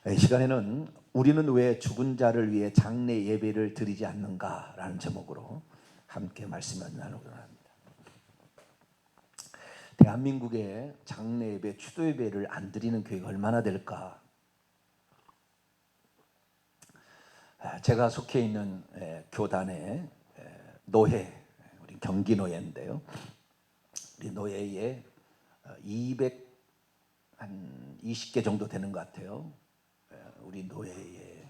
이 시간에는 우리는 왜 죽은 자를 위해 장례 예배를 드리지 않는가라는 제목으로 함께 말씀을 나누고자 합니다. 대한민국의 장례 예배, 추도 예배를 안 드리는 교회가 얼마나 될까? 제가 속해 있는 교단의 노회, 우리 경기 노회인데요. 우리 노회에 220개 정도 되는 것 같아요. 우리 노회에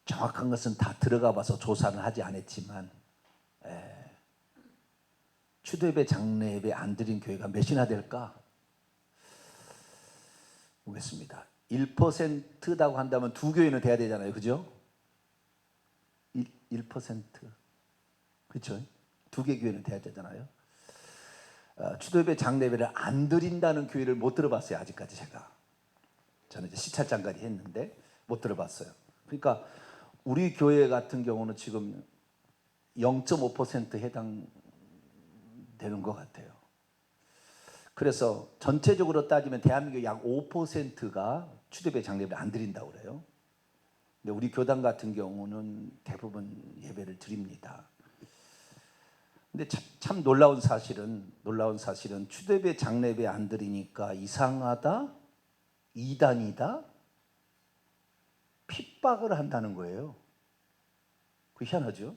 정확한 것은 다 들어가 봐서 조사는 하지 않았지만 추도예배, 장례예배 안 드린 교회가 몇이나 될까? 보겠습니다. 1%라고 한다면 두 교회는 돼야 되잖아요. 그죠? 1%. 그렇죠? 두 개 교회는 돼야 되잖아요. 추도예배, 장례예배를 안 드린다는 교회를 못 들어봤어요. 아직까지 제가. 저는 이제 시찰장까지 했는데 못 들어봤어요. 그러니까 우리 교회 같은 경우는 지금 0.5% 해당되는 것 같아요. 그래서 전체적으로 따지면 대한민국 약 5%가 추도예배, 장례예배를 안 드린다고 그래요. 근데 우리 교단 같은 경우는 대부분 예배를 드립니다. 근데 참 놀라운 사실은 추도예배, 장례예배 안 드리니까 이상하다, 이단이다, 핍박을 한다는 거예요. 그 희한하죠?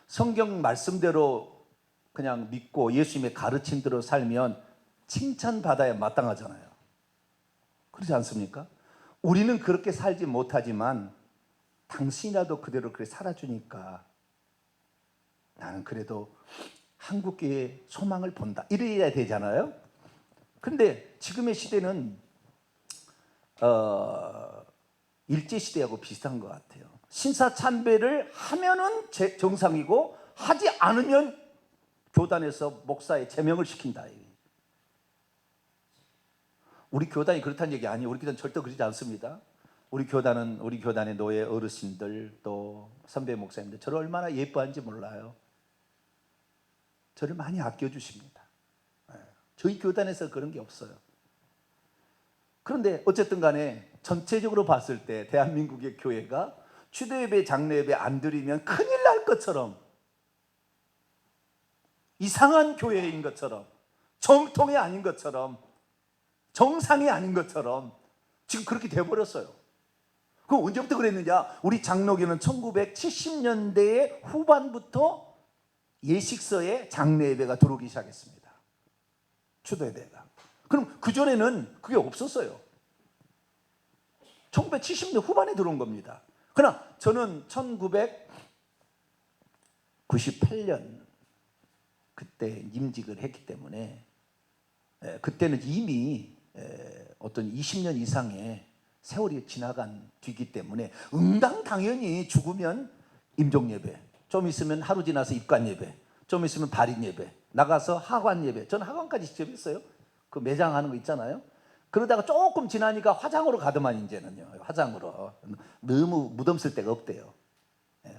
성경 말씀대로 그냥 믿고 예수님의 가르침대로 살면 칭찬받아야 마땅하잖아요. 그렇지 않습니까? 우리는 그렇게 살지 못하지만 당신이라도 그대로 그렇게 살아주니까 나는 그래도 한국교회의 소망을 본다. 이래야 되잖아요. 근데 지금의 시대는 일제시대하고 비슷한 것 같아요. 신사참배를 하면은 정상이고 하지 않으면 교단에서 목사의 제명을 시킨다. 우리 교단이 그렇다는 얘기 아니에요. 우리 교단은 절대 그러지 않습니다. 우리 교단의 노예 어르신들 또 선배 목사님들 저를 얼마나 예뻐하는지 몰라요. 저를 많이 아껴주십니다. 저희 교단에서 그런 게 없어요. 그런데 어쨌든 간에 전체적으로 봤을 때 대한민국의 교회가 추도예배, 장례예배 안 드리면 큰일 날 것처럼, 이상한 교회인 것처럼, 정통이 아닌 것처럼, 정상이 아닌 것처럼 지금 그렇게 돼버렸어요. 그럼 언제부터 그랬느냐? 우리 장로교는 1970년대 후반부터 예식서에 장례예배가 들어오기 시작했습니다. 추도예배가. 그럼 그전에는 그게 없었어요. 1970년 후반에 들어온 겁니다. 그러나 저는 1998년 그때 임직을 했기 때문에 그때는 이미 어떤 20년 이상의 세월이 지나간 뒤기 때문에 당연히 죽으면 임종예배, 좀 있으면 하루 지나서 입관예배, 좀 있으면 발인예배, 나가서 하관예배. 저는 하관까지 직접 했어요. 그 매장하는 거 있잖아요. 그러다가 조금 지나니까 화장으로 가더만 이제는요. 화장으로. 너무 무덤 쓸 데가 없대요.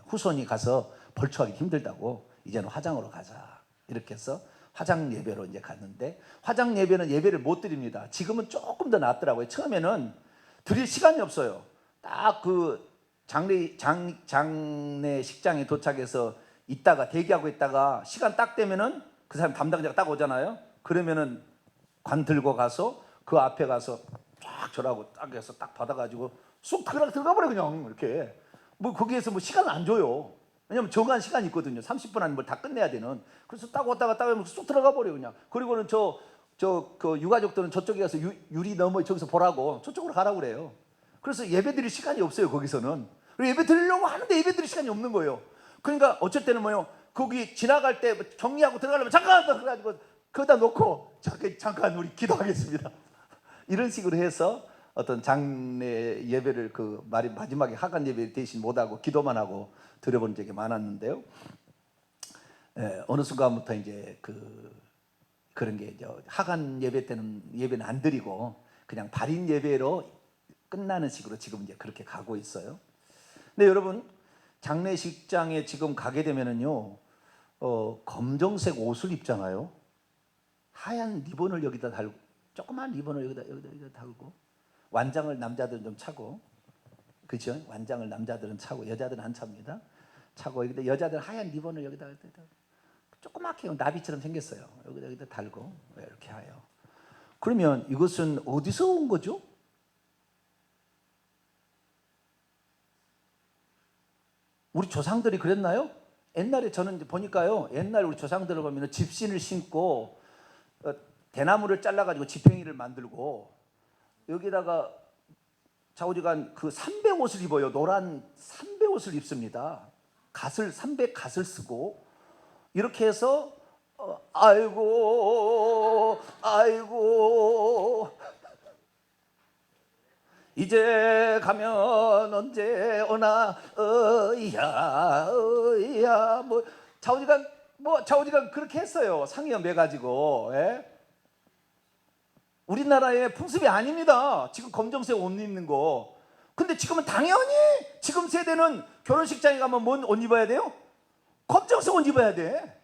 후손이 가서 벌초하기 힘들다고 이제는 화장으로 가자. 이렇게 해서 화장 예배로 이제 갔는데 화장 예배는 예배를 못 드립니다. 지금은 조금 더 낫더라고요. 처음에는 드릴 시간이 없어요. 딱 그 장례식장에 도착해서 있다가 대기하고 있다가 시간 딱 되면은 그 사람 담당자가 딱 오잖아요. 그러면은 관 들고 가서 그 앞에 가서 쫙 저라고 딱 해서 딱 받아가지고 쑥 들어가 버려 그냥 이렇게. 뭐 거기에서 뭐 시간을 안 줘요. 왜냐면 정한 시간이 있거든요. 30분 안에 뭘 다 끝내야 되는. 그래서 딱 왔다가 딱 하면 쑥 들어가 버려 그냥. 그리고는 그 유가족들은 저쪽에 가서 유리 너머 저기서 보라고 저쪽으로 가라고 그래요. 그래서 예배 드릴 시간이 없어요. 거기서는. 예배 드리려고 하는데 예배 드릴 시간이 없는 거예요. 그러니까 어쩔 때는 뭐요, 거기 지나갈 때 정리하고 들어가려면 잠깐 그래가지고 거기다 놓고 잠깐 우리 기도하겠습니다. 이런 식으로 해서 어떤 장례 예배를 그 마지막에 하간 예배 대신 못하고 기도만 하고 드려본 적이 많았는데요. 어느 순간부터 이제 그런 게 이제 하간 예배 때는 예배는 안 드리고 그냥 발인 예배로 끝나는 식으로 지금 이제 그렇게 가고 있어요. 근데 여러분 장례식장에 지금 가게 되면은요, 검정색 옷을 입잖아요. 하얀 리본을 여기다 달고, 조그만 리본을 여기다 달고, 완장을 남자들은 좀 차고, 그죠? 완장을 남자들은 차고 여자들은 안 찹니다. 차고, 근데 여자들은 하얀 리본을 여기다 조그맣게 나비처럼 생겼어요. 여기다 달고 이렇게 해요. 그러면 이것은 어디서 온 거죠? 우리 조상들이 그랬나요? 옛날에 저는 보니까요, 옛날 우리 조상들을 보면 집신을 신고 대나무를 잘라가지고 지팽이를 만들고 여기다가 좌우지간 그 삼배 옷을 입어요. 노란 삼배 옷을 입습니다. 삼배 갓을 쓰고 이렇게 해서 아이고 이제 가면 언제 오나 어이야 뭐 좌우지간 그렇게 했어요. 상의어 매가지고. 예? 우리나라의 풍습이 아닙니다. 지금 검정색 옷 입는 거. 근데 지금은 당연히 지금 세대는 결혼식장에 가면 뭔 옷 입어야 돼요? 검정색 옷 입어야 돼.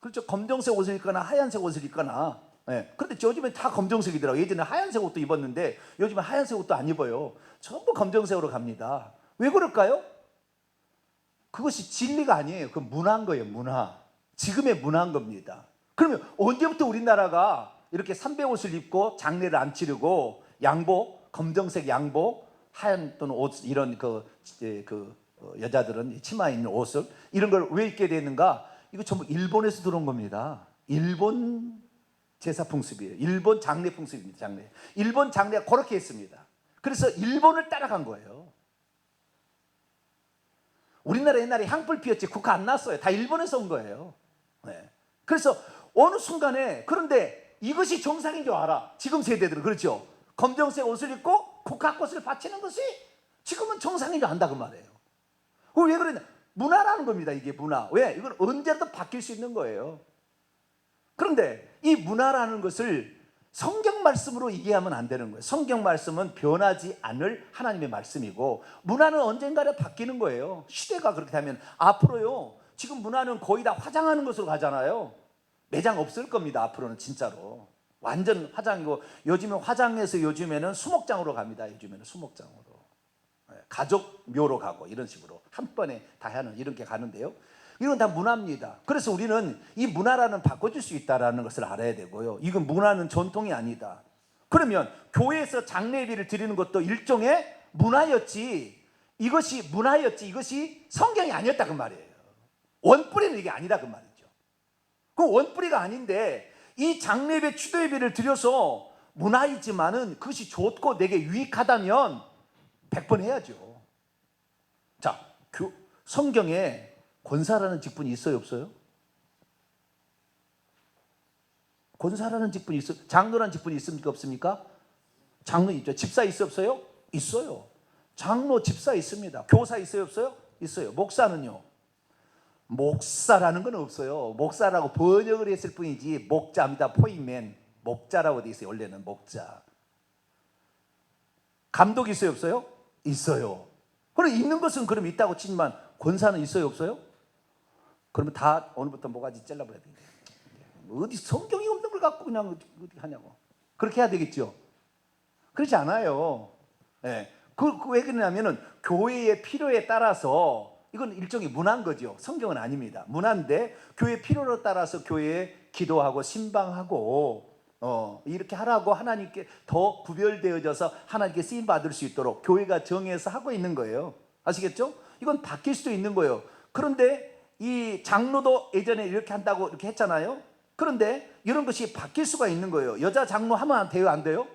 그렇죠. 검정색 옷을 입거나 하얀색 옷을 입거나. 예. 그런데 요즘엔 다 검정색이더라고요. 예전에 하얀색 옷도 입었는데 요즘은 하얀색 옷도 안 입어요. 전부 검정색으로 갑니다. 왜 그럴까요? 그것이 진리가 아니에요. 그 문화인 거예요. 문화. 지금의 문화인 겁니다. 그러면 언제부터 우리나라가 이렇게 삼배 옷을 입고 장례를 안 치르고 양복, 검정색 양복, 하얀 또는 옷 이런 여자들은 치마 있는 옷을 이런 걸 왜 입게 되는가? 이거 전부 일본에서 들어온 겁니다. 일본 제사 풍습이에요. 일본 장례 풍습입니다. 장례. 일본 장례가 그렇게 했습니다. 그래서 일본을 따라간 거예요. 우리나라 옛날에 향불 피웠지 국화 안 났어요. 다 일본에서 온 거예요. 네. 그래서 어느 순간에 그런데 이것이 정상인 줄 알아. 지금 세대들은 그렇죠. 검정색 옷을 입고 국화꽃을 바치는 것이 지금은 정상인 줄 안다 그 말이에요. 왜 그러냐? 문화라는 겁니다. 이게 문화. 왜? 이건 언제라도 바뀔 수 있는 거예요. 그런데 이 문화라는 것을 성경 말씀으로 이해하면 안 되는 거예요. 성경 말씀은 변하지 않을 하나님의 말씀이고 문화는 언젠가는 바뀌는 거예요. 시대가 그렇게 되면 앞으로요. 지금 문화는 거의 다 화장하는 것으로 가잖아요. 매장 없을 겁니다. 앞으로는 진짜로. 완전 화장이고 요즘은 화장에서 요즘에는 수목장으로 갑니다. 요즘에는 수목장으로. 가족 묘로 가고 이런 식으로 한 번에 다 하는 이렇게 가는데요. 이건 다 문화입니다. 그래서 우리는 이 문화라는 바꿔줄 수 있다는 것을 알아야 되고요. 이건 문화는 전통이 아니다. 그러면 교회에서 장례비를 드리는 것도 일종의 문화였지 이것이 문화였지 이것이 성경이 아니었다 그 말이에요. 원뿌리는 이게 아니다 그 말이죠. 그 원뿌리가 아닌데 이 장례비 추도예비를 드려서 문화이지만은 그것이 좋고 내게 유익하다면 100번 해야죠. 자, 성경에 권사라는 직분이 있어요 없어요? 권사라는 직분이 있어요. 장로라는 직분이 있습니까 없습니까? 장로 있죠. 집사 있어요 없어요? 있어요. 장로 집사 있습니다. 교사 있어요 없어요? 있어요. 목사는요? 목사라는 건 없어요. 목사라고 번역을 했을 뿐이지 목자입니다. 포이맨 목자라고 돼 있어요. 원래는 목자. 감독 있어요 없어요? 있어요. 그럼 있는 것은 그럼 있다고 치지만 권사는 있어요 없어요? 그러면 다 오늘부터 모가지 잘라버려야 되는데 어디 성경이 없는 걸 갖고 그냥 어떻게 하냐고. 그렇게 해야 되겠죠. 그렇지 않아요. 네. 왜 그러냐면은 교회의 필요에 따라서 이건 일종의 문화인 거죠. 성경은 아닙니다. 문화인데 교회 필요로 따라서 교회에 기도하고 신방하고 이렇게 하라고 하나님께 더 구별되어져서 하나님께 쓰임 받을 수 있도록 교회가 정해서 하고 있는 거예요. 아시겠죠? 이건 바뀔 수도 있는 거예요. 그런데 이 장로도 예전에 이렇게 한다고 이렇게 했잖아요. 그런데 이런 것이 바뀔 수가 있는 거예요. 여자 장로 하면 돼요 안 돼요?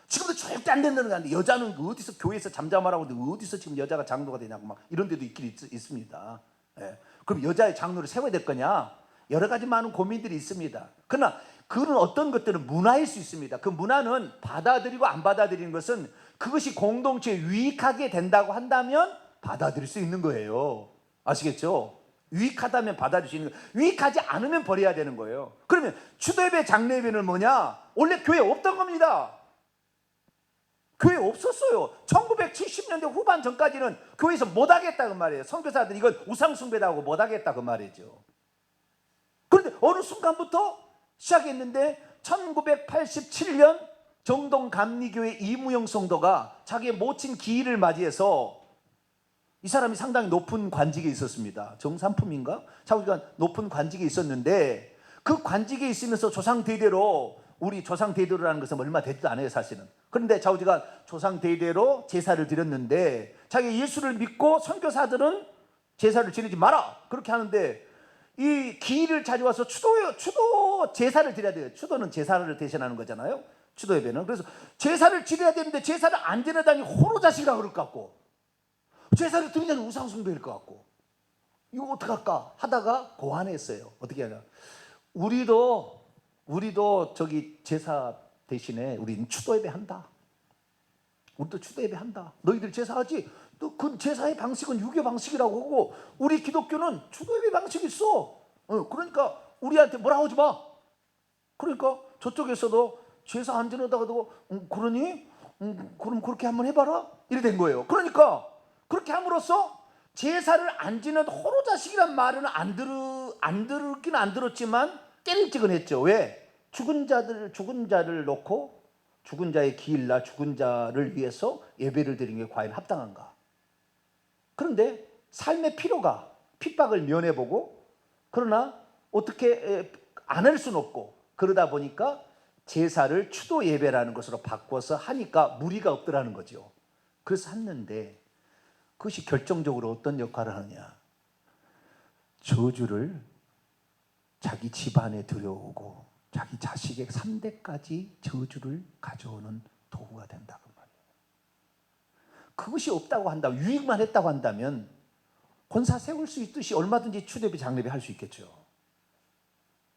지금도 절대 안 된다는 게 아닌데 여자는 어디서 교회에서 잠잠하라고 하는데 어디서 지금 여자가 장로가 되냐고 막 이런 데도 있긴 있습니다. 예. 그럼 여자의 장로를 세워야 될 거냐? 여러 가지 많은 고민들이 있습니다. 그러나 그런 어떤 것들은 문화일 수 있습니다. 그 문화는 받아들이고 안 받아들이는 것은 그것이 공동체에 유익하게 된다고 한다면 받아들일 수 있는 거예요. 아시겠죠? 유익하다면 받아들일 수 있는 거예요. 유익하지 않으면 버려야 되는 거예요. 그러면 추도예배 장례예배는 뭐냐? 원래 교회에 없던 겁니다. 교회에 없었어요. 1970년대 후반 전까지는 교회에서 못하겠다 그 말이에요. 선교사들이 이건 우상숭배다 하고 못하겠다 그 말이죠. 그런데 어느 순간부터 시작했는데 1987년 정동 감리교회 이무영 성도가 자기의 모친 기일을 맞이해서, 이 사람이 상당히 높은 관직에 있었습니다. 정삼품인가? 자우지간 높은 관직에 있었는데, 그 관직에 있으면서 조상 대대로, 우리 조상 대대로라는 것은 얼마 되지도 않아요 사실은. 그런데 자우지간 조상 대대로 제사를 드렸는데, 자기 예수를 믿고 선교사들은 제사를 지내지 마라 그렇게 하는데, 이 기일을 찾아와서 추도 제사를 드려야 돼요. 추도는 제사를 대신하는 거잖아요, 추도 예배는. 그래서 제사를 지내야 되는데 제사를 안 지내다니 호로자식이라 그럴 것 같고, 제사를 드리자니 우상숭배일 것 같고, 이거 어떡할까 하다가 고안했어요. 어떻게 하냐, 우리도 저기 제사 대신에 우리는 추도 예배 한다. 우리도 추도 예배 한다. 너희들 제사하지? 또 그 제사의 방식은 유교 방식이라고 하고, 우리 기독교는 추도 예배 방식이 있어. 그러니까 우리한테 뭐라 하지 마. 그러니까 저쪽에서도 제사 안 지내다가도 그러니? 그럼 그렇게 한번 해봐라? 이래 된 거예요. 그러니까 그렇게 함으로써 제사를 안 지낸 호로자식이란 말은 안 들었긴 안 들었지만 깨림직은 왜? 죽은 자를 놓고 죽은 자의 기일날 죽은 자를 위해서 예배를 드리는 게 과연 합당한가? 그런데 삶의 필요가 핍박을 면해보고, 그러나 어떻게 안 할 수는 없고, 그러다 보니까 제사를 추도 예배라는 것으로 바꿔서 하니까 무리가 없더라는 거죠. 그래서 했는데, 그것이 결정적으로 어떤 역할을 하느냐, 저주를 자기 집안에 들여오고 자기 자식의 3대까지 저주를 가져오는 도구가 된다고 말이에요. 그것이 없다고 한다면, 유익만 했다고 한다면 권사 세울 수 있듯이 얼마든지 추대비 장례비 할 수 있겠죠.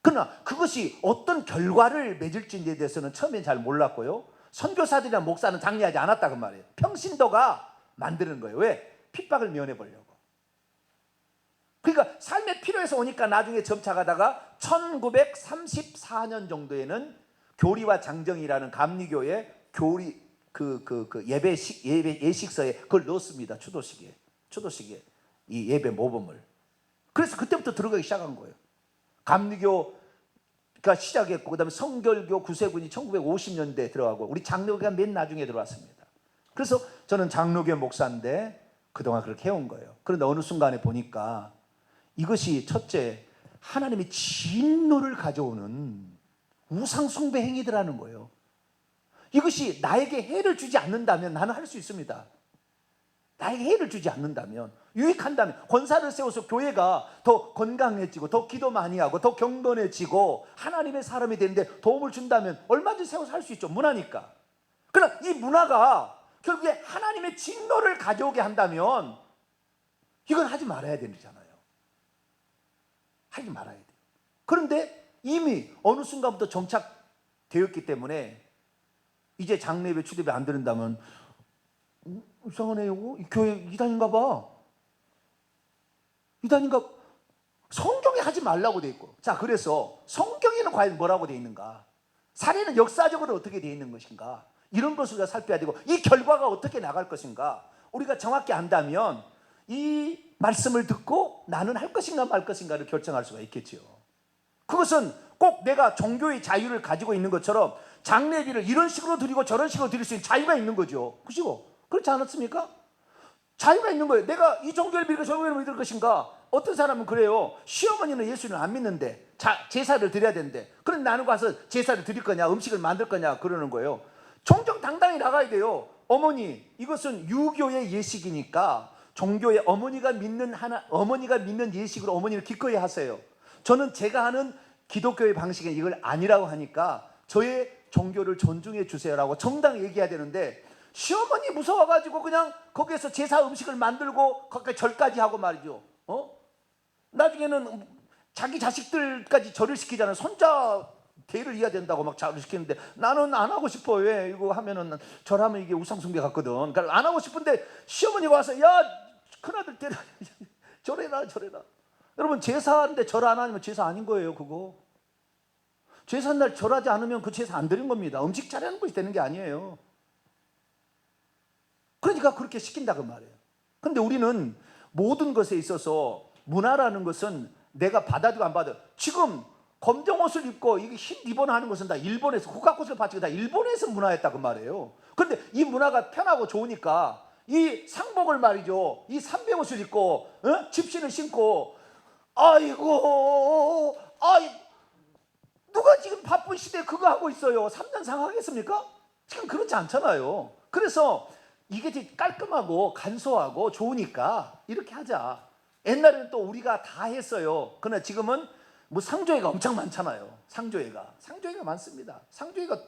그러나 그것이 어떤 결과를 맺을지에 대해서는 처음엔 잘 몰랐고요, 선교사들이나 목사는 장려하지 않았다고 말이에요. 평신도가 만드는 거예요. 왜? 핍박을 면해보려고. 그러니까 삶의 필요에서 오니까 나중에 점차가다가 1934년 정도에는 교리와 장정이라는 감리교의 교리 예식서에 그걸 넣었습니다. 추도식에 이 예배 모범을. 그래서 그때부터 들어가기 시작한 거예요. 감리교가 시작했고, 그다음에 성결교 구세군이 1950년대에 들어가고, 우리 장로교가 맨 나중에 들어왔습니다. 그래서 저는 장로교 목사인데 그동안 그렇게 해온 거예요. 그런데 어느 순간에 보니까 이것이 첫째, 하나님의 진노를 가져오는 우상숭배 행위들하는 거예요. 이것이 나에게 해를 주지 않는다면 나는 할 수 있습니다. 나에게 해를 주지 않는다면, 유익한다면, 권사를 세워서 교회가 더 건강해지고 더 기도 많이 하고 더 경건해지고 하나님의 사람이 되는데 도움을 준다면 얼마든지 세워서 할 수 있죠. 문화니까. 그러나 이 문화가 결국에 하나님의 진노를 가져오게 한다면 이건 하지 말아야 되잖아요. 하지 말아야 돼요. 그런데 이미 어느 순간부터 정착되었기 때문에 이제 장례배 추대배 안 드린다면 이상하네요. 이 교회 이단인가 봐. 이단인가? 성경에 하지 말라고 돼 있고. 자, 그래서 성경에는 과연 뭐라고 돼 있는가? 사례는 역사적으로 어떻게 돼 있는 것인가? 이런 것을 우리가 살펴야 되고, 이 결과가 어떻게 나갈 것인가? 우리가 정확히 안다면 이 말씀을 듣고 나는 할 것인가 말 것인가를 결정할 수가 있겠죠. 그것은 꼭 내가 종교의 자유를 가지고 있는 것처럼 장례비를 이런 식으로 드리고 저런 식으로 드릴 수 있는 자유가 있는 거죠. 그죠? 그렇지 않았습니까? 자유가 있는 거예요. 내가 이 종교를 믿고 저 종교를 믿을 것인가? 어떤 사람은 그래요. 시어머니는 예수를 안 믿는데 제사를 드려야 되는데, 그럼 나는 가서 제사를 드릴 거냐, 음식을 만들 거냐 그러는 거예요. 정정당당히 나가야 돼요. 어머니, 이것은 유교의 예식이니까 종교의 어머니가 믿는 예식으로 어머니를 기꺼이 하세요. 저는 제가 하는 기독교의 방식은 이걸 아니라고 하니까 저의 종교를 존중해 주세요라고 정당히 얘기해야 되는데, 시어머니 무서워가지고 그냥 거기에서 제사 음식을 만들고 거기까지 절까지 하고 말이죠. 나중에는 자기 자식들까지 절을 시키잖아요. 손자 대를 이어야 된다고 막 절을 시키는데, 나는 안 하고 싶어. 왜? 이거 하면은 절하면 이게 우상숭배 같거든. 그러니까 안 하고 싶은데 시어머니가 와서 야 큰아들 대를 절해라. 여러분, 제사인데 절 안 하면 제사 아닌 거예요. 그거 제사날 날 절하지 않으면 그 제사 안 드린 겁니다. 음식 차리는 것이 되는 게 아니에요. 그러니까 그렇게 시킨다 그 말이에요. 그런데 우리는 모든 것에 있어서 문화라는 것은 내가 받아들이고 안 받아들여. 지금 검정 옷을 입고 이게 흰 리본 하는 것은 다 일본에서 국가꽃을 바치고 다 일본에서 문화였다 그 말이에요. 그런데 이 문화가 편하고 좋으니까 이 상복을 말이죠. 이 삼배옷을 입고 집신을 신고 아이고 누가 지금 바쁜 시대에 그거 하고 있어요. 3년 상하겠습니까? 지금 그렇지 않잖아요. 그래서 이게 깔끔하고 간소하고 좋으니까 이렇게 하자. 옛날에는 또 우리가 다 했어요. 그러나 지금은 뭐 상조회가 엄청 많잖아요. 상조회가 많습니다. 상조회가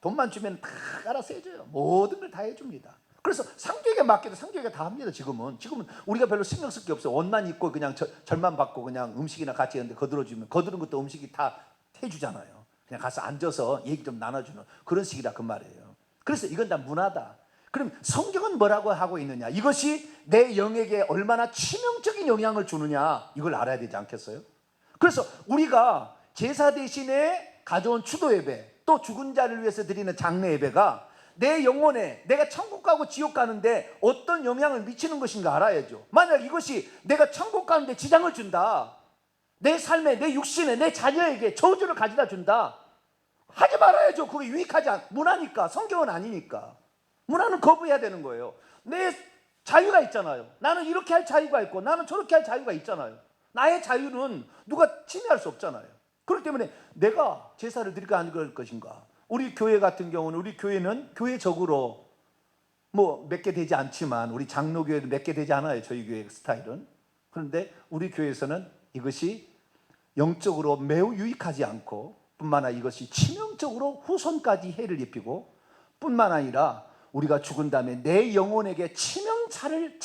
돈만 주면 다 알아서 해줘요. 모든 걸 다 해줍니다. 그래서 상조회가 맡겨도 상조회가 다 합니다. 지금은 우리가 별로 신경 쓸 게 없어요. 옷만 입고 그냥 절만 받고 그냥 음식이나 같이 했는데 거들어주면 거두는 것도 음식이 다 해주잖아요. 그냥 가서 앉아서 얘기 좀 나눠주는 그런 식이다 그 말이에요. 그래서 이건 다 문화다. 그럼 성경은 뭐라고 하고 있느냐? 이것이 내 영에게 얼마나 치명적인 영향을 주느냐 이걸 알아야 되지 않겠어요? 그래서 우리가 제사 대신에 가져온 추도 예배 또 죽은 자를 위해서 드리는 장례 예배가 내 영혼에 내가 천국 가고 지옥 가는데 어떤 영향을 미치는 것인가 알아야죠. 만약 이것이 내가 천국 가는데 지장을 준다, 내 삶에 내 육신에 내 자녀에게 저주를 가져다 준다, 하지 말아야죠. 그게 유익하지 문화니까. 성경은 아니니까. 문화는 거부해야 되는 거예요. 내 자유가 있잖아요. 나는 이렇게 할 자유가 있고 나는 저렇게 할 자유가 있잖아요. 나의 자유는 누가 침해할 수 없잖아요. 그렇기 때문에 내가 제사를 드릴까 안 드릴 것인가. 우리 교회 같은 경우는 우리 교회는 교회적으로 뭐 몇 개 되지 않지만 우리 장로교회도 몇 개 되지 않아요. 저희 교회 스타일은. 그런데 우리 교회에서는 이것이 영적으로 매우 유익하지 않고 뿐만 아니라 이것이 치명적으로 후손까지 해를 입히고 뿐만 아니라 우리가 죽은 다음에 내 영혼에게 치명타를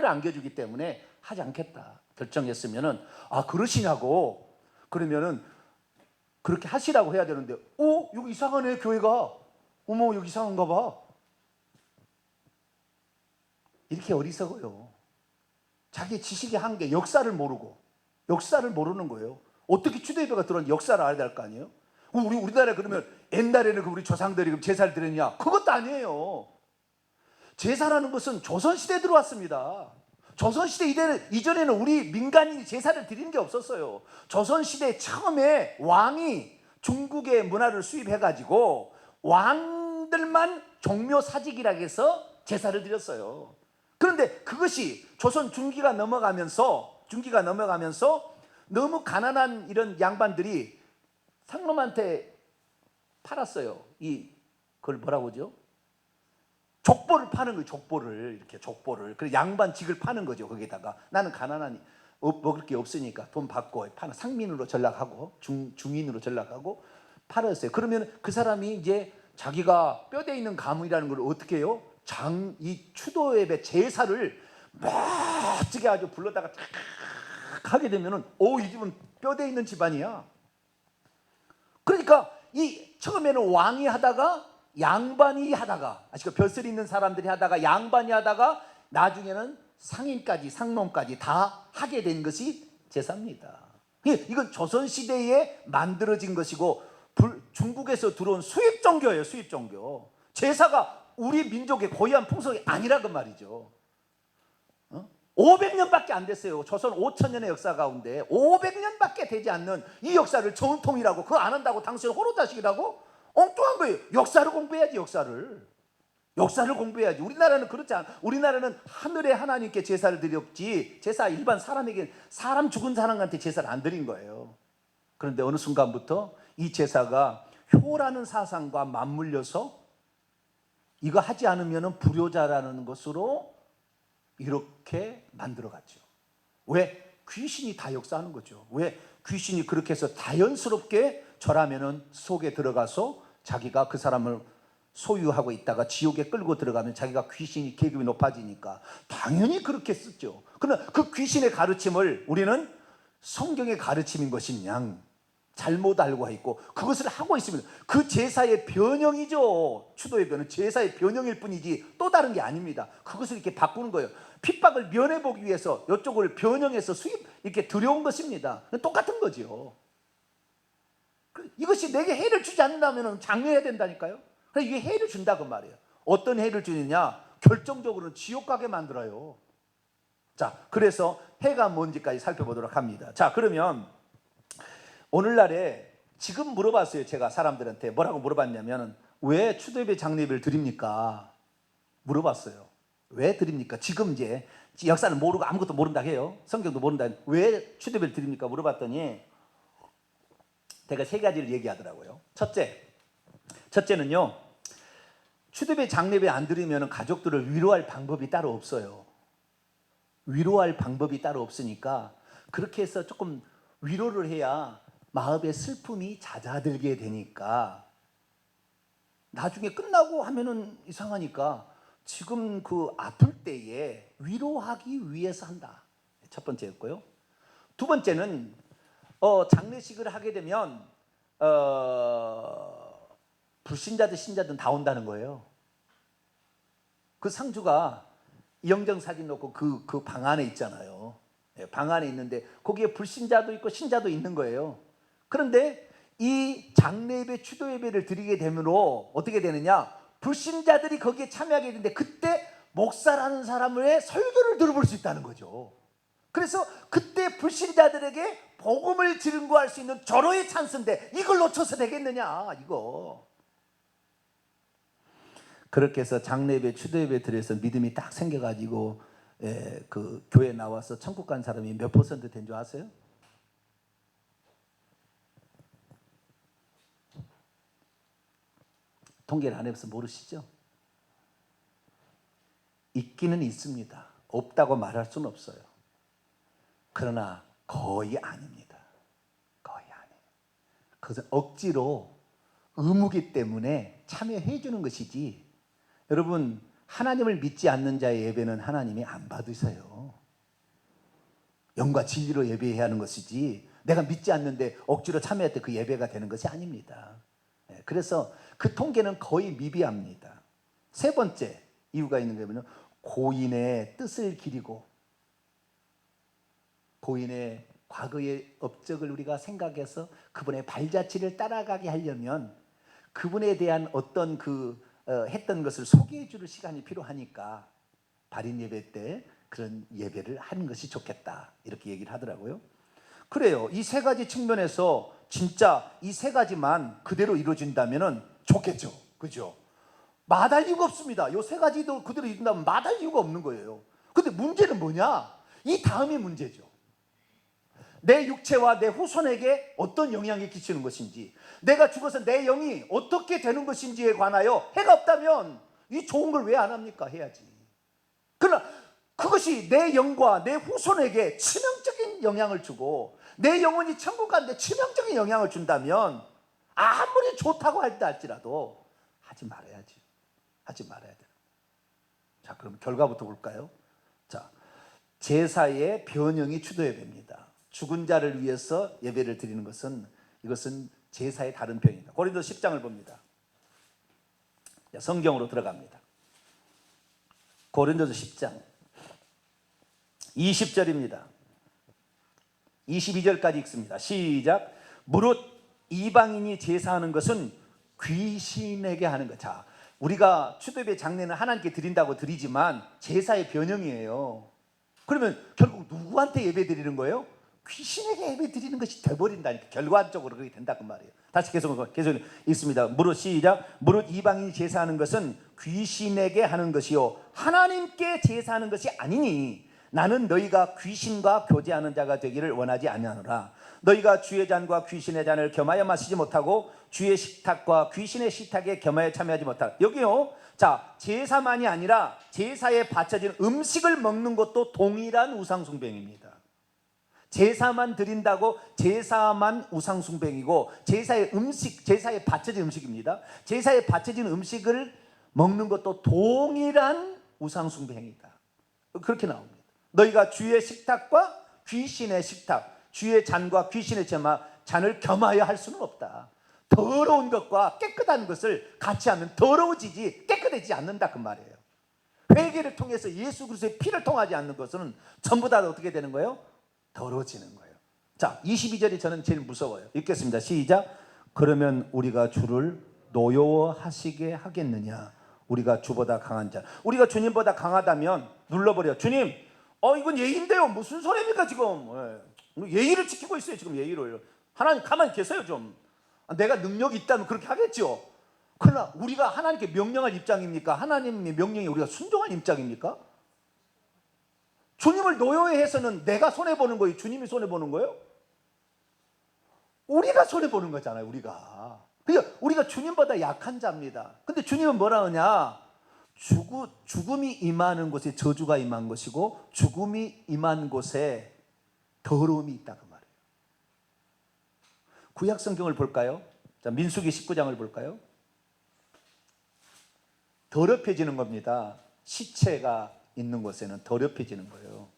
안겨주기 때문에 하지 않겠다 결정했으면은 그러시냐고. 그러면은 그렇게 하시라고 해야 되는데 여기 이상하네 교회가. 어머 여기 이상한가 봐. 이렇게 어리석어요. 자기 지식의 한계, 역사를 모르는 거예요. 어떻게 추대예배가 들어왔는지 역사를 알아야 될 거 아니에요? 우리나라에 그러면 옛날에는 우리 조상들이 제사를 드렸냐? 그것도 아니에요. 제사라는 것은 조선시대에 들어왔습니다. 조선시대 이전에는 우리 민간인이 제사를 드리는 게 없었어요. 조선시대 처음에 왕이 중국의 문화를 수입해가지고 왕들만 종묘사직이라 해서 제사를 드렸어요. 그런데 그것이 조선 중기가 넘어가면서 너무 가난한 이런 양반들이 상놈한테 팔았어요. 그걸 뭐라고 하죠? 족보를 파는 거예요. 족보를. 그래서 양반직을 파는 거죠. 거기다가 나는 가난하니 먹을 게 없으니까 돈 받고 파는 상민으로 전락하고 중인으로 전락하고 팔았어요. 그러면 그 사람이 이제 자기가 뼈대 있는 가문이라는 걸 어떻게 해요? 이 추도예배 제사를 멋지게 아주 불러다가 탁 하게 되면은 이 집은 뼈대 있는 집안이야. 그러니까 처음에는 왕이 하다가 양반이 하다가 벼슬 있는 사람들이 하다가 양반이 하다가 나중에는 상인까지 상놈까지 다 하게 된 것이 제사입니다. 이건 조선시대에 만들어진 것이고 중국에서 들어온 수입 종교예요. 수입 종교. 제사가 우리 민족의 고유한 풍속이 아니라 그 말이죠. 500년밖에 안 됐어요. 조선 5천년의 역사 가운데 500년밖에 되지 않는 이 역사를 전통이라고 그거 안 한다고 당신 호로자식이라고 엉뚱한 거예요. 역사를 공부해야지. 역사를 공부해야지. 우리나라는 그렇지 않아. 우리나라는 하늘의 하나님께 제사를 드렸지 제사 일반 사람 죽은 사람한테 제사를 안 드린 거예요. 그런데 어느 순간부터 이 제사가 효라는 사상과 맞물려서 이거 하지 않으면 불효자라는 것으로 이렇게 만들어갔죠. 왜? 귀신이 다 역사하는 거죠. 왜? 귀신이 그렇게 해서 자연스럽게 절하면은 속에 들어가서 자기가 그 사람을 소유하고 있다가 지옥에 끌고 들어가면 자기가 귀신이 계급이 높아지니까 당연히 그렇게 쓰죠. 그러나 그 귀신의 가르침을 우리는 성경의 가르침인 것이냐 잘못 알고 있고 그것을 하고 있으면 그 제사의 변형이죠. 추도예배는 제사의 변형일 뿐이지 또 다른 게 아닙니다. 그것을 이렇게 바꾸는 거예요. 핍박을 면해보기 위해서 이쪽을 변형해서 이렇게 들여온 것입니다. 똑같은 거죠. 이것이 내게 해를 주지 않는다면 장려해야 된다니까요. 이게 해를 준다 그 말이에요. 어떤 해를 주느냐? 결정적으로는 지옥 가게 만들어요. 자, 그래서 해가 뭔지까지 살펴보도록 합니다. 자, 그러면 오늘날에 지금 물어봤어요. 제가 사람들한테 뭐라고 물어봤냐면 왜 추도예배 장례예배를 드립니까? 물어봤어요. 왜 드립니까? 지금 이제 역사를 모르고 아무것도 모른다 해요. 성경도 모른다. 왜 추도예배를 드립니까? 물어봤더니 제가 세 가지를 얘기하더라고요. 첫째는요. 추도예배 장례예배 안 드리면 가족들을 위로할 방법이 따로 없어요. 위로할 방법이 따로 없으니까 그렇게 해서 조금 위로를 해야 마음의 슬픔이 잦아들게 되니까 나중에 끝나고 하면은 이상하니까 지금 그 아플 때에 위로하기 위해서 한다. 첫 번째였고요. 두 번째는 장례식을 하게 되면 불신자든 신자든 다 온다는 거예요. 그 상주가 영정 사진 놓고 그 방 안에 있잖아요. 방 안에 있는데 거기에 불신자도 있고 신자도 있는 거예요. 그런데 이 장례예배, 추도예배를 드리게 되므로 어떻게 되느냐? 불신자들이 거기에 참여하게 되는데 그때 목사라는 사람의 설교를 들어볼 수 있다는 거죠. 그래서 그때 불신자들에게 복음을 증거할 수 있는 절호의 찬스인데 이걸 놓쳐서 되겠느냐 이거. 그렇게 해서 장례예배, 추도예배 드려서 믿음이 딱 생겨가지고 그 교회 나와서 천국 간 사람이 몇 퍼센트 된 줄 아세요? 통계를 안 해봐서 모르시죠? 있기는 있습니다. 없다고 말할 수는 없어요. 그러나 거의 아닙니다. 거의 아니에요. 그것은 억지로 의무기 때문에 참여해 주는 것이지. 여러분, 하나님을 믿지 않는 자의 예배는 하나님이 안 받으세요. 영과 진리로 예배해야 하는 것이지 내가 믿지 않는데 억지로 참여할 때 그 예배가 되는 것이 아닙니다. 그래서 그 통계는 거의 미비합니다. 세 번째 이유가 있는 게 뭐냐면 고인의 뜻을 기리고 고인의 과거의 업적을 우리가 생각해서 그분의 발자취를 따라가게 하려면 그분에 대한 어떤 했던 것을 소개해 줄 시간이 필요하니까 발인 예배 때 그런 예배를 하는 것이 좋겠다 이렇게 얘기를 하더라고요. 그래요. 이 세 가지 측면에서 진짜 이 세 가지만 그대로 이루어진다면 좋겠죠. 그죠? 마다할 이유가 없습니다. 이 세 가지도 그대로 이룬다면 마다할 이유가 없는 거예요. 근데 문제는 뭐냐? 이 다음이 문제죠. 내 육체와 내 후손에게 어떤 영향이 끼치는 것인지, 내가 죽어서 내 영이 어떻게 되는 것인지에 관하여 해가 없다면 이 좋은 걸 왜 안 합니까? 해야지. 그러나 그것이 내 영과 내 후손에게 치명적인 영향을 주고 내 영혼이 천국 가는데 치명적인 영향을 준다면 아무리 좋다고 할지라도 하지 말아야지. 하지 말아야 돼요. 자, 그럼 결과부터 볼까요? 자, 제사의 변형이 추도예배입니다. 죽은 자를 위해서 예배를 드리는 것은 이것은 제사의 다른 변입니다. 고린도서 10장을 봅니다. 성경으로 들어갑니다. 고린도서 10장 20절입니다. 22절까지 읽습니다. 시작. 무릇 이방인이 제사하는 것은 귀신에게 하는 것. 자, 우리가 추도예배 장례는 하나님께 드린다고 드리지만 제사의 변형이에요. 그러면 결국 누구한테 예배 드리는 거예요? 귀신에게 예배 드리는 것이 돼버린다니까. 결과적으로 그렇게 된다 그 말이에요. 다시 계속 읽습니다. 무릇 시작. 무릇 이방인이 제사하는 것은 귀신에게 하는 것이요 하나님께 제사하는 것이 아니니 나는 너희가 귀신과 교제하는 자가 되기를 원하지 아니하노라. 너희가 주의 잔과 귀신의 잔을 겸하여 마시지 못하고 주의 식탁과 귀신의 식탁에 겸하여 참여하지 못하라. 여기요. 자, 제사만이 아니라 제사에 바쳐진 음식을 먹는 것도 동일한 우상숭배입니다. 제사만 드린다고 제사만 우상숭배이고 제사의 음식, 제사에 바쳐진 음식입니다. 제사에 바쳐진 음식을 먹는 것도 동일한 우상숭배 행위다. 그렇게 나옵니다. 너희가 주의 식탁과 귀신의 식탁, 주의 잔과 귀신의 잔을 겸하여 할 수는 없다. 더러운 것과 깨끗한 것을 같이 하면 더러워지지 깨끗해지지 않는다 그 말이에요. 회개를 통해서 예수 그리스도의 피를 통하지 않는 것은 전부 다 어떻게 되는 거예요? 더러워지는 거예요. 자, 22절이 저는 제일 무서워요. 읽겠습니다. 시작. 그러면 우리가 주를 노여워하시게 하겠느냐? 우리가 주보다 강한 자. 우리가 주님보다 강하다면 눌러버려. 주님, 이건 예의인데요. 무슨 소리입니까 지금? 예의를 지키고 있어요. 지금 예의를. 하나님 가만히 계세요 좀. 내가 능력이 있다면 그렇게 하겠죠. 그러나 우리가 하나님께 명령할 입장입니까? 하나님의 명령에 우리가 순종할 입장입니까? 주님을 노여워해 해서는 내가 손해보는 거예요? 주님이 손해보는 거예요? 우리가 손해보는 거잖아요. 우리가. 그러니까 우리가 주님보다 약한 자입니다. 근데 주님은 뭐라 하냐? 죽음이 임하는 곳에 저주가 임한 것이고 죽음이 임한 곳에 더러움이 있다 그 말이에요. 구약 성경을 볼까요? 자, 민수기 19장을 볼까요? 더럽혀지는 겁니다. 시체가 있는 곳에는 더럽혀지는 거예요.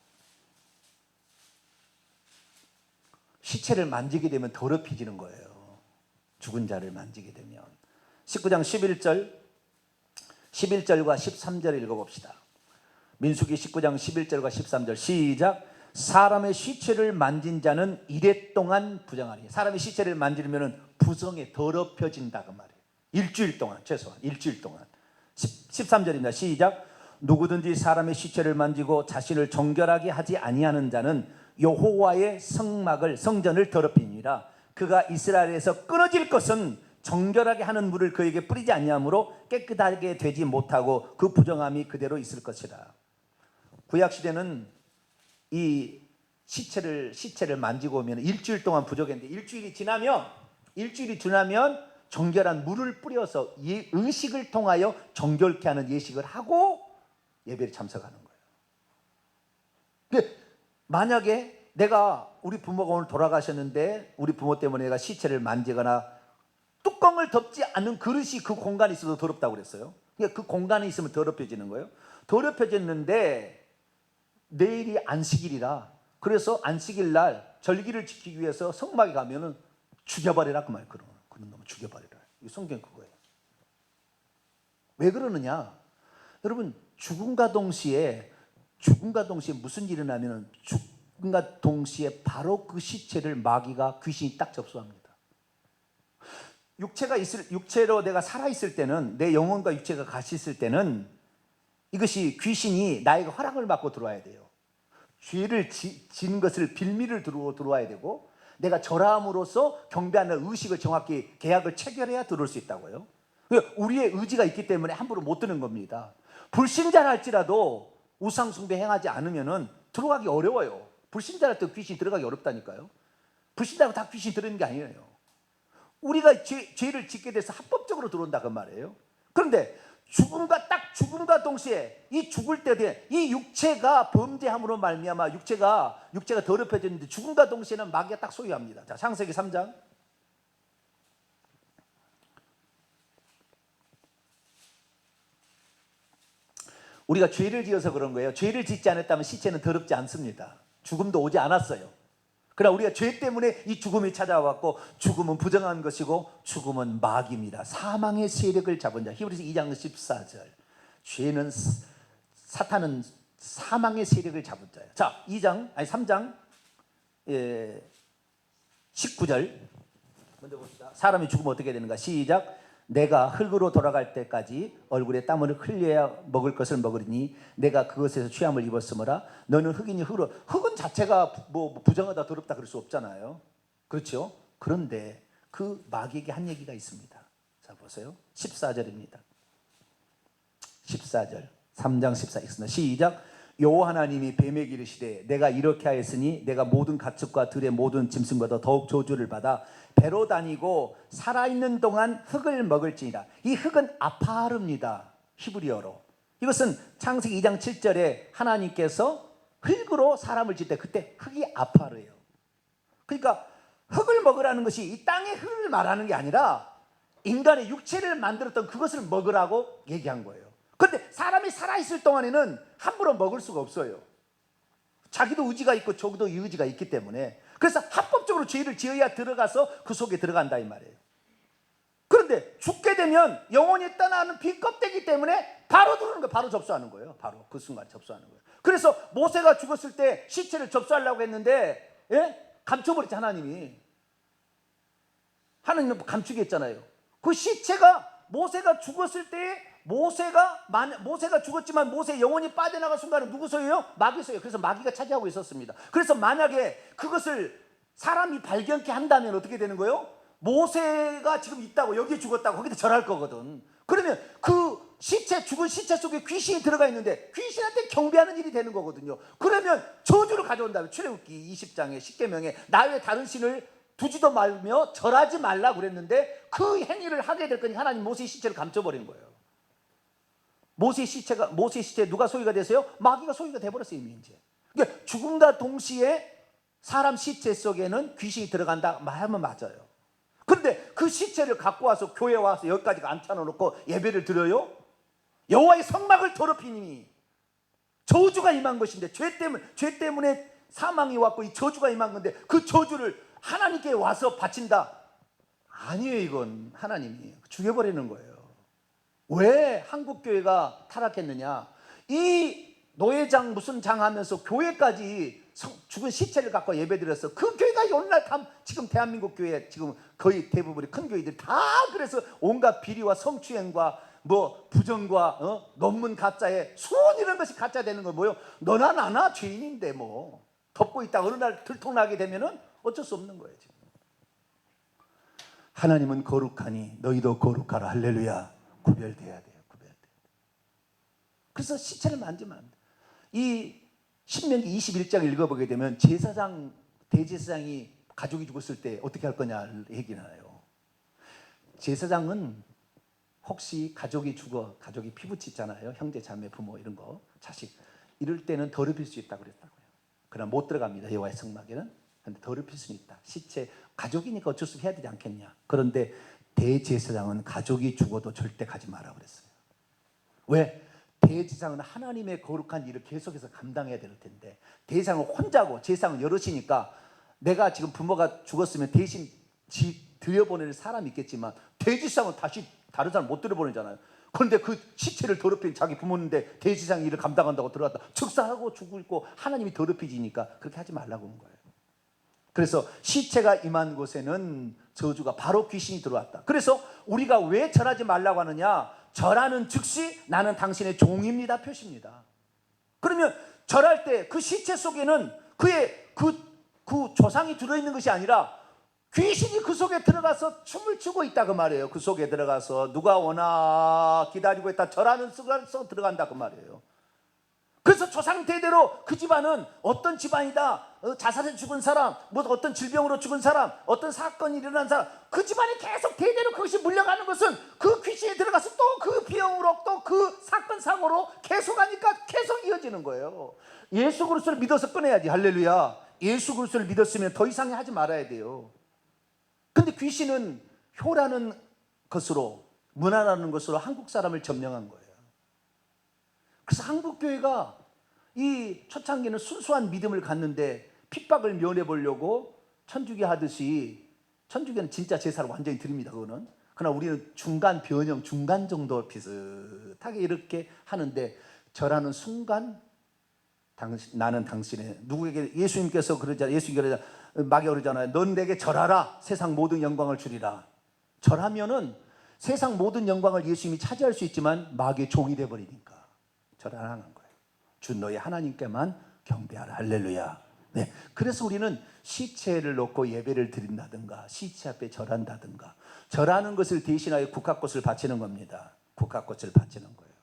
시체를 만지게 되면 더럽혀지는 거예요. 죽은 자를 만지게 되면. 19장 11절과 13절 읽어봅시다. 민수기 19장 11절과 13절 시작. 사람의 시체를 만진 자는 이레 동안 부정하리. 사람의 시체를 만지면 부정에 더럽혀진다 그 말이에요. 일주일 동안, 최소한 일주일 동안. 13절입니다. 시작. 누구든지 사람의 시체를 만지고 자신을 정결하게 하지 아니하는 자는 여호와의 성전을 더럽히니라. 그가 이스라엘에서 끊어질 것은 정결하게 하는 물을 그에게 뿌리지 아니하므로 깨끗하게 되지 못하고 그 부정함이 그대로 있을 것이라. 구약 시대는 이 시체를 만지고 오면 일주일 동안 부족했는데 일주일이 지나면 정결한 물을 뿌려서 의식을 통하여 정결케 하는 예식을 하고 예배를 참석하는 거예요. 만약에 우리 부모가 오늘 돌아가셨는데 우리 부모 때문에 내가 시체를 만지거나 뚜껑을 덮지 않은 그릇이 그 공간에 있어도 더럽다고 그랬어요. 그러니까 그 공간에 있으면 더럽혀지는 거예요. 더럽혀졌는데 내일이 안식일이라 그래서 안식일 날 절기를 지키기 위해서 성막에 가면은 죽여버리라 그 말. 그런 놈을 죽여버리라. 이 성경 그거예요. 왜 그러느냐? 여러분 죽음과 동시에 무슨 일이 나면은 죽음과 동시에 바로 그 시체를 마귀가 귀신이 딱 접수합니다. 육체로 내가 살아 있을 때는 내 영혼과 육체가 같이 있을 때는 이것이 귀신이 나에게 허락을 받고 들어와야 돼요. 죄를 지은 것을 빌미를 들어와야 되고 내가 절함으로써 경배하는 의식을 정확히 계약을 체결해야 들어올 수 있다고요. 우리의 의지가 있기 때문에 함부로 못 드는 겁니다. 불신자랄지라도 우상숭배 행하지 않으면 들어가기 어려워요. 불신자랄 때 귀신이 들어가기 어렵다니까요. 불신자라고 다 귀신이 들어오는 게 아니에요. 우리가 죄를 짓게 돼서 합법적으로 들어온다 그 말이에요. 그런데 죽음과 동시에 이 죽을 때 이 육체가 범죄함으로 말미암아 육체가 더럽혀졌는데 죽음과 동시에는 마귀가 딱 소유합니다. 자, 창세기 3장. 우리가 죄를 지어서 그런 거예요. 죄를 짓지 않았다면 시체는 더럽지 않습니다. 죽음도 오지 않았어요. 그러나 우리가 죄 때문에 이 죽음이 찾아왔고 죽음은 부정한 것이고 죽음은 마귀입니다. 사망의 세력을 잡은 자. 히브리서 2장 14절. 사탄은 사망의 세력을 잡은 자예요. 자, 3장 19절 먼저 봅시다. 사람이 죽으면 어떻게 되는가? 시작. 내가 흙으로 돌아갈 때까지 얼굴에 땀을 흘려야 먹을 것을 먹으리니 내가 그것에서 취함을 입었으므라. 너는 흙이니 흙으로. 흙은 자체가 뭐 부정하다 더럽다 그럴 수 없잖아요. 그렇죠? 그런데 그 마귀에게 한 얘기가 있습니다. 자, 보세요. 14절입니다. 14절 3장 14절 있습니다. 시작. 여호와 하나님이 뱀에게 이르시되 내가 이렇게 하였으니 내가 모든 가축과 들의 모든 짐승보다 더욱 저주를 받아 배로 다니고 살아있는 동안 흙을 먹을지니라. 이 흙은 아파르입니다. 히브리어로. 이것은 창세기 2장 7절에 하나님께서 흙으로 사람을 짓 때 그때 흙이 아파르예요. 그러니까 흙을 먹으라는 것이 이 땅의 흙을 말하는 게 아니라 인간의 육체를 만들었던 그것을 먹으라고 얘기한 거예요. 그런데 사람이 살아있을 동안에는 함부로 먹을 수가 없어요. 자기도 의지가 있고 저기도 의지가 있기 때문에. 그래서 합법적으로 죄를 지어야 들어가서 그 속에 들어간다 이 말이에요. 그런데 죽게 되면 영혼이 떠나는 비껍데기 때문에 바로 들어오는 거예요. 바로 접수하는 거예요. 바로 그 순간 접수하는 거예요. 그래서 모세가 죽었을 때 시체를 접수하려고 했는데 감춰버렸지 하나님이. 하나님은 감추게 했잖아요. 그 시체가 모세가 죽었을 때 모세가 죽었지만 모세 영혼이 빠져나갈 순간은 누구 소유예요? 마귀 소유예요. 그래서 마귀가 차지하고 있었습니다. 그래서 만약에 그것을 사람이 발견케 한다면 어떻게 되는 거예요? 모세가 지금 있다고, 여기에 죽었다고 거기다 절할 거거든. 그러면 그 시체, 죽은 시체 속에 귀신이 들어가 있는데 귀신한테 경배하는 일이 되는 거거든요. 그러면 저주를 가져온다면 출애굽기 20장에 10계명에 나 외에 다른 신을 두지도 말며 절하지 말라 그랬는데 그 행위를 하게 될 거니 하나님 모세의 시체를 감춰버린 거예요. 모세의 시체 누가 소유가 되세요? 마귀가 소유가 돼버렸어요, 이미 이제. 그러니까 죽음과 동시에 사람 시체 속에는 귀신이 들어간다 말하면 맞아요. 그런데 그 시체를 갖고 와서 교회에 와서 여기까지 앉혀놓고 예배를 드려요? 여호와의 성막을 더럽히니 저주가 임한 것인데, 죄 때문에 사망이 왔고 이 저주가 임한 건데 그 저주를 하나님께 와서 바친다? 아니에요. 이건 하나님이 죽여버리는 거예요. 왜 한국교회가 타락했느냐? 이 노회장 무슨 장 하면서 교회까지 죽은 시체를 갖고 예배드렸어. 그 교회가 오늘날 지금 대한민국 교회 지금 거의 대부분의 큰 교회들이 다 그래서 온갖 비리와 성추행과 뭐 부정과 논문 가짜에 수원 이런 것이 가짜 되는 거 뭐요? 너나 나나 죄인인데 뭐 덮고 있다 어느 날 들통나게 되면은 어쩔 수 없는 거예요. 지금. 하나님은 거룩하니 너희도 거룩하라. 할렐루야. 구별돼야 돼요. 구별돼. 그래서 시체를 만지면 안 돼. 이 신명기 21장 읽어보게 되면 대제사장이 가족이 죽었을 때 어떻게 할 거냐 얘기를 해요. 제사장은 혹시 가족이 죽어, 가족이 피부치 있잖아요. 형제, 자매, 부모 이런 거, 자식 이럴 때는 더럽힐 수 있다고 그랬다고요. 그러나 못 들어갑니다. 여호와의 성막에는. 그런데 더럽힐 수는 있다. 시체 가족이니까 어쩔 수 없이 해야 되지 않겠냐. 그런데 대제사장은 가족이 죽어도 절대 가지 마라 그랬어요. 왜? 대제사장은 하나님의 거룩한 일을 계속해서 감당해야 될 텐데 대제사장은 혼자고 제사장은 여럿이니까 내가 지금 부모가 죽었으면 대신 들여보낼 사람이 있겠지만 대제사장은 다시 다른 사람 못 들여보내잖아요. 그런데 그 시체를 더럽힌 자기 부모인데 대제사장이 일을 감당한다고 들어갔다 즉사하고 죽고 하나님이 더럽히지니까 그렇게 하지 말라고 하는 거예요. 그래서 시체가 임한 곳에는 저주가 바로 귀신이 들어왔다. 그래서 우리가 왜 절하지 말라고 하느냐? 절하는 즉시 나는 당신의 종입니다 표시입니다. 그러면 절할 때 그 시체 속에는 그의 그 조상이 들어있는 것이 아니라 귀신이 그 속에 들어가서 춤을 추고 있다 그 말이에요. 그 속에 들어가서 누가 오나 기다리고 있다 절하는 속에서 들어간다 그 말이에요. 그래서 조상 대대로 그 집안은 어떤 집안이다, 자살해 죽은 사람, 뭐 어떤 질병으로 죽은 사람, 어떤 사건이 일어난 사람, 그 집안이 계속 대대로 그것이 물려가는 것은 그 귀신이 들어가서 또 그 비용으로 또 그 사건 사고로 계속 하니까 계속 이어지는 거예요. 예수 그리스도를 믿어서 끊어야지. 할렐루야. 예수 그리스도를 믿었으면 더 이상 하지 말아야 돼요. 근데 귀신은 효라는 것으로, 문화라는 것으로 한국 사람을 점령한 거예요. 그래서 한국 교회가 이 초창기는 순수한 믿음을 갖는데 핍박을 면해 보려고 천주교 하듯이, 천주교는 진짜 제사를 완전히 드립니다. 그거는. 그러나 우리는 중간 변형, 중간 정도 비슷하게 이렇게 하는데 절하는 순간 나는 당신의, 누구에게 예수님께서 그러잖아요. 예수님께서 마귀가 그러잖아요. 넌 내게 절하라. 세상 모든 영광을 주리라. 절하면은 세상 모든 영광을 예수님이 차지할 수 있지만 마귀의 종이 돼 버리니까 절 안 하는 거예요. 주 너의 하나님께만 경배하라. 할렐루야. 네. 그래서 우리는 시체를 놓고 예배를 드린다든가 시체 앞에 절한다든가 절하는 것을 대신하여 국화꽃을 바치는 겁니다. 국화꽃을 바치는 거예요.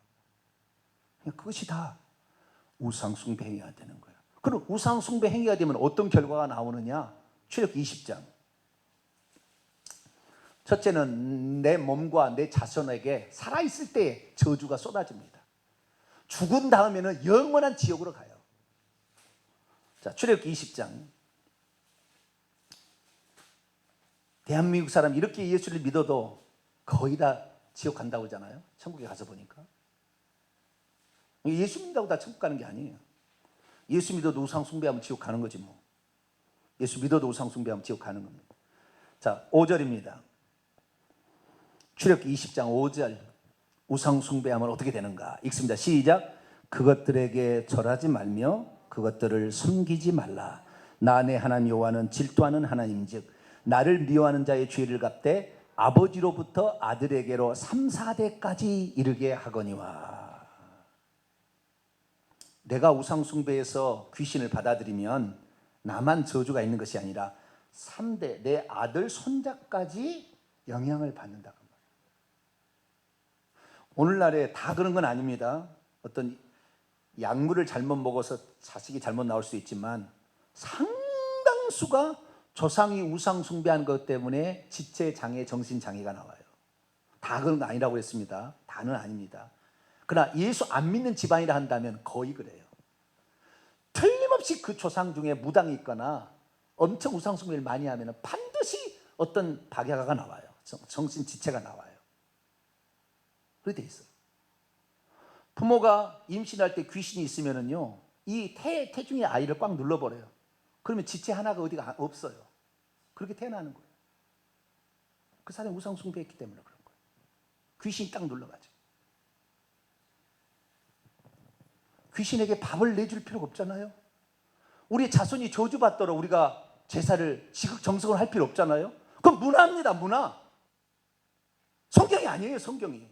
그것이 다 우상 숭배 행위가 되는 거예요. 그럼 우상 숭배 행위가 되면 어떤 결과가 나오느냐? 출애굽기 20장. 첫째는 내 몸과 내 자손에게 살아있을 때 저주가 쏟아집니다. 죽은 다음에는 영원한 지옥으로 가요. 자, 출애굽기 20장. 대한민국 사람 이렇게 예수를 믿어도 거의 다 지옥 간다고 하잖아요. 천국에 가서 보니까. 예수 믿는다고 다 천국 가는 게 아니에요. 예수 믿어도 우상 숭배하면 지옥 가는 거지 뭐. 예수 믿어도 우상 숭배하면 지옥 가는 겁니다. 자, 5절입니다. 출애굽기 20장 5절. 우상 숭배하면 어떻게 되는가? 읽습니다. 시작. 그것들에게 절하지 말며 그것들을 숨기지 말라. 나 내 하나님 여호와는 질투하는 하나님즉 나를 미워하는 자의 죄를 갚되 아버지로부터 아들에게로 3, 4대까지 이르게 하거니와. 내가 우상 숭배에서 귀신을 받아들이면 나만 저주가 있는 것이 아니라 3대 내 아들 손자까지 영향을 받는다고 말이에요. 오늘날에 다 그런 건 아닙니다. 어떤 약물을 잘못 먹어서 자식이 잘못 나올 수 있지만 상당수가 조상이 우상 숭배한 것 때문에 지체장애, 정신장애가 나와요. 다 그런 거 아니라고 했습니다. 다는 아닙니다. 그러나 예수 안 믿는 집안이라 한다면 거의 그래요. 틀림없이 그 조상 중에 무당이 있거나 엄청 우상 숭배를 많이 하면 반드시 어떤 박야가 나와요. 정신 지체가 나와요. 그렇게 돼 있어요. 부모가 임신할 때 귀신이 있으면은요, 이 태중의 아이를 꽉 눌러버려요. 그러면 지체 하나가 어디가 없어요. 그렇게 태어나는 거예요. 그 사람이 우상 숭배했기 때문에 그런 거예요. 귀신이 딱 눌러가죠. 귀신에게 밥을 내줄 필요가 없잖아요. 우리 자손이 저주받도록 우리가 제사를 지극정성을 할 필요 없잖아요. 그건 문화입니다. 문화. 성경이 아니에요. 성경이.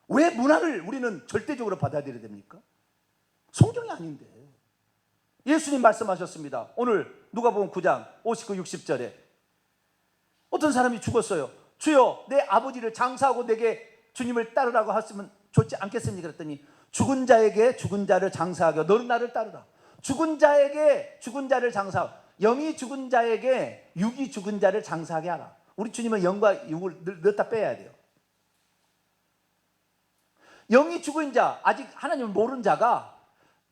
왜 문화를 우리는 절대적으로 받아들여야 됩니까? 성경이 아닌데. 예수님 말씀하셨습니다. 오늘 누가복음 9장 59, 60절에 어떤 사람이 죽었어요. 주여 내 아버지를 장사하고 내게 주님을 따르라고 하시면 좋지 않겠습니까? 그랬더니 죽은 자에게 죽은 자를 장사하고 너는 나를 따르라. 죽은 자에게 죽은 자를 장사하고 영이 죽은 자에게 육이 죽은 자를 장사하게 하라. 우리 주님은 영과 육을 넣었다 빼야 돼요. 영이 죽은 자, 아직 하나님을 모르는 자가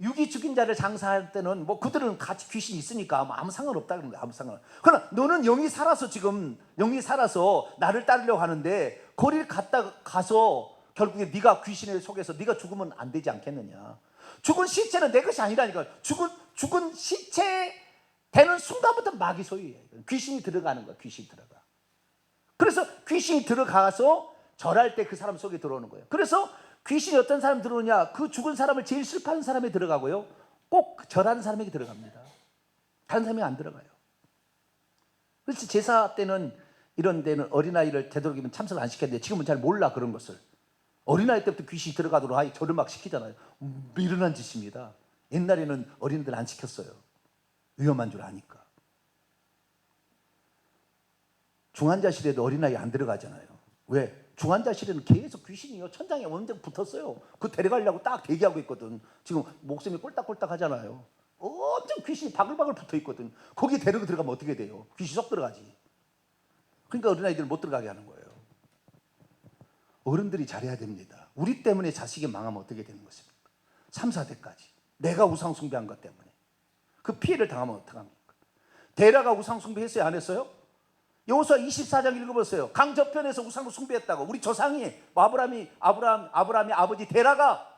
육이 죽인 자를 장사할 때는 뭐 그들은 같이 귀신이 있으니까 아무 상관없다 그런 거야. 아무 상관. 그러나 너는 영이 살아서 지금 영이 살아서 나를 따르려고 하는데 거리를 가서 결국에 네가 귀신에 속에서 네가 죽으면 안 되지 않겠느냐. 죽은 시체는 내 것이 아니라니까. 죽은 시체 되는 순간부터 마귀 소유예요. 귀신이 들어가는 거야. 귀신이 들어가. 그래서 귀신이 들어가서 절할 때 그 사람 속에 들어오는 거예요. 그래서 귀신이 어떤 사람 들어오냐? 그 죽은 사람을 제일 슬퍼하는 사람에 들어가고요. 꼭 절하는 사람에게 들어갑니다. 다른 사람이 안 들어가요. 그래서 제사 때는 이런 데는 어린아이를 되도록이면 참석을 안 시켰는데 지금은 잘 몰라 그런 것을. 어린아이 때부터 귀신이 들어가도록 아이 절을 막 시키잖아요. 미련한 짓입니다. 옛날에는 어린이들 안 시켰어요. 위험한 줄 아니까. 중환자실에도 어린아이 안 들어가잖아요. 왜? 중환자실에는 계속 귀신이요 천장에 원장 붙었어요. 그 데려가려고 딱 대기하고 있거든. 지금 목숨이 꼴딱꼴딱 하잖아요. 엄청 귀신이 바글바글 붙어 있거든. 거기 데리고 들어가면 어떻게 돼요? 귀신 쏙 들어가지. 그러니까 어린아이들을 못 들어가게 하는 거예요. 어른들이 잘해야 됩니다. 우리 때문에 자식이 망하면 어떻게 되는 것입니까? 3, 4대까지 내가 우상 숭배한 것 때문에 그 피해를 당하면 어떡합니까? 데라가 우상 숭배했어요? 안 했어요? 여호수아 24장 읽어보세요. 강 저편에서 우상을 숭배했다고. 우리 조상이 아브라함의 아버지 데라가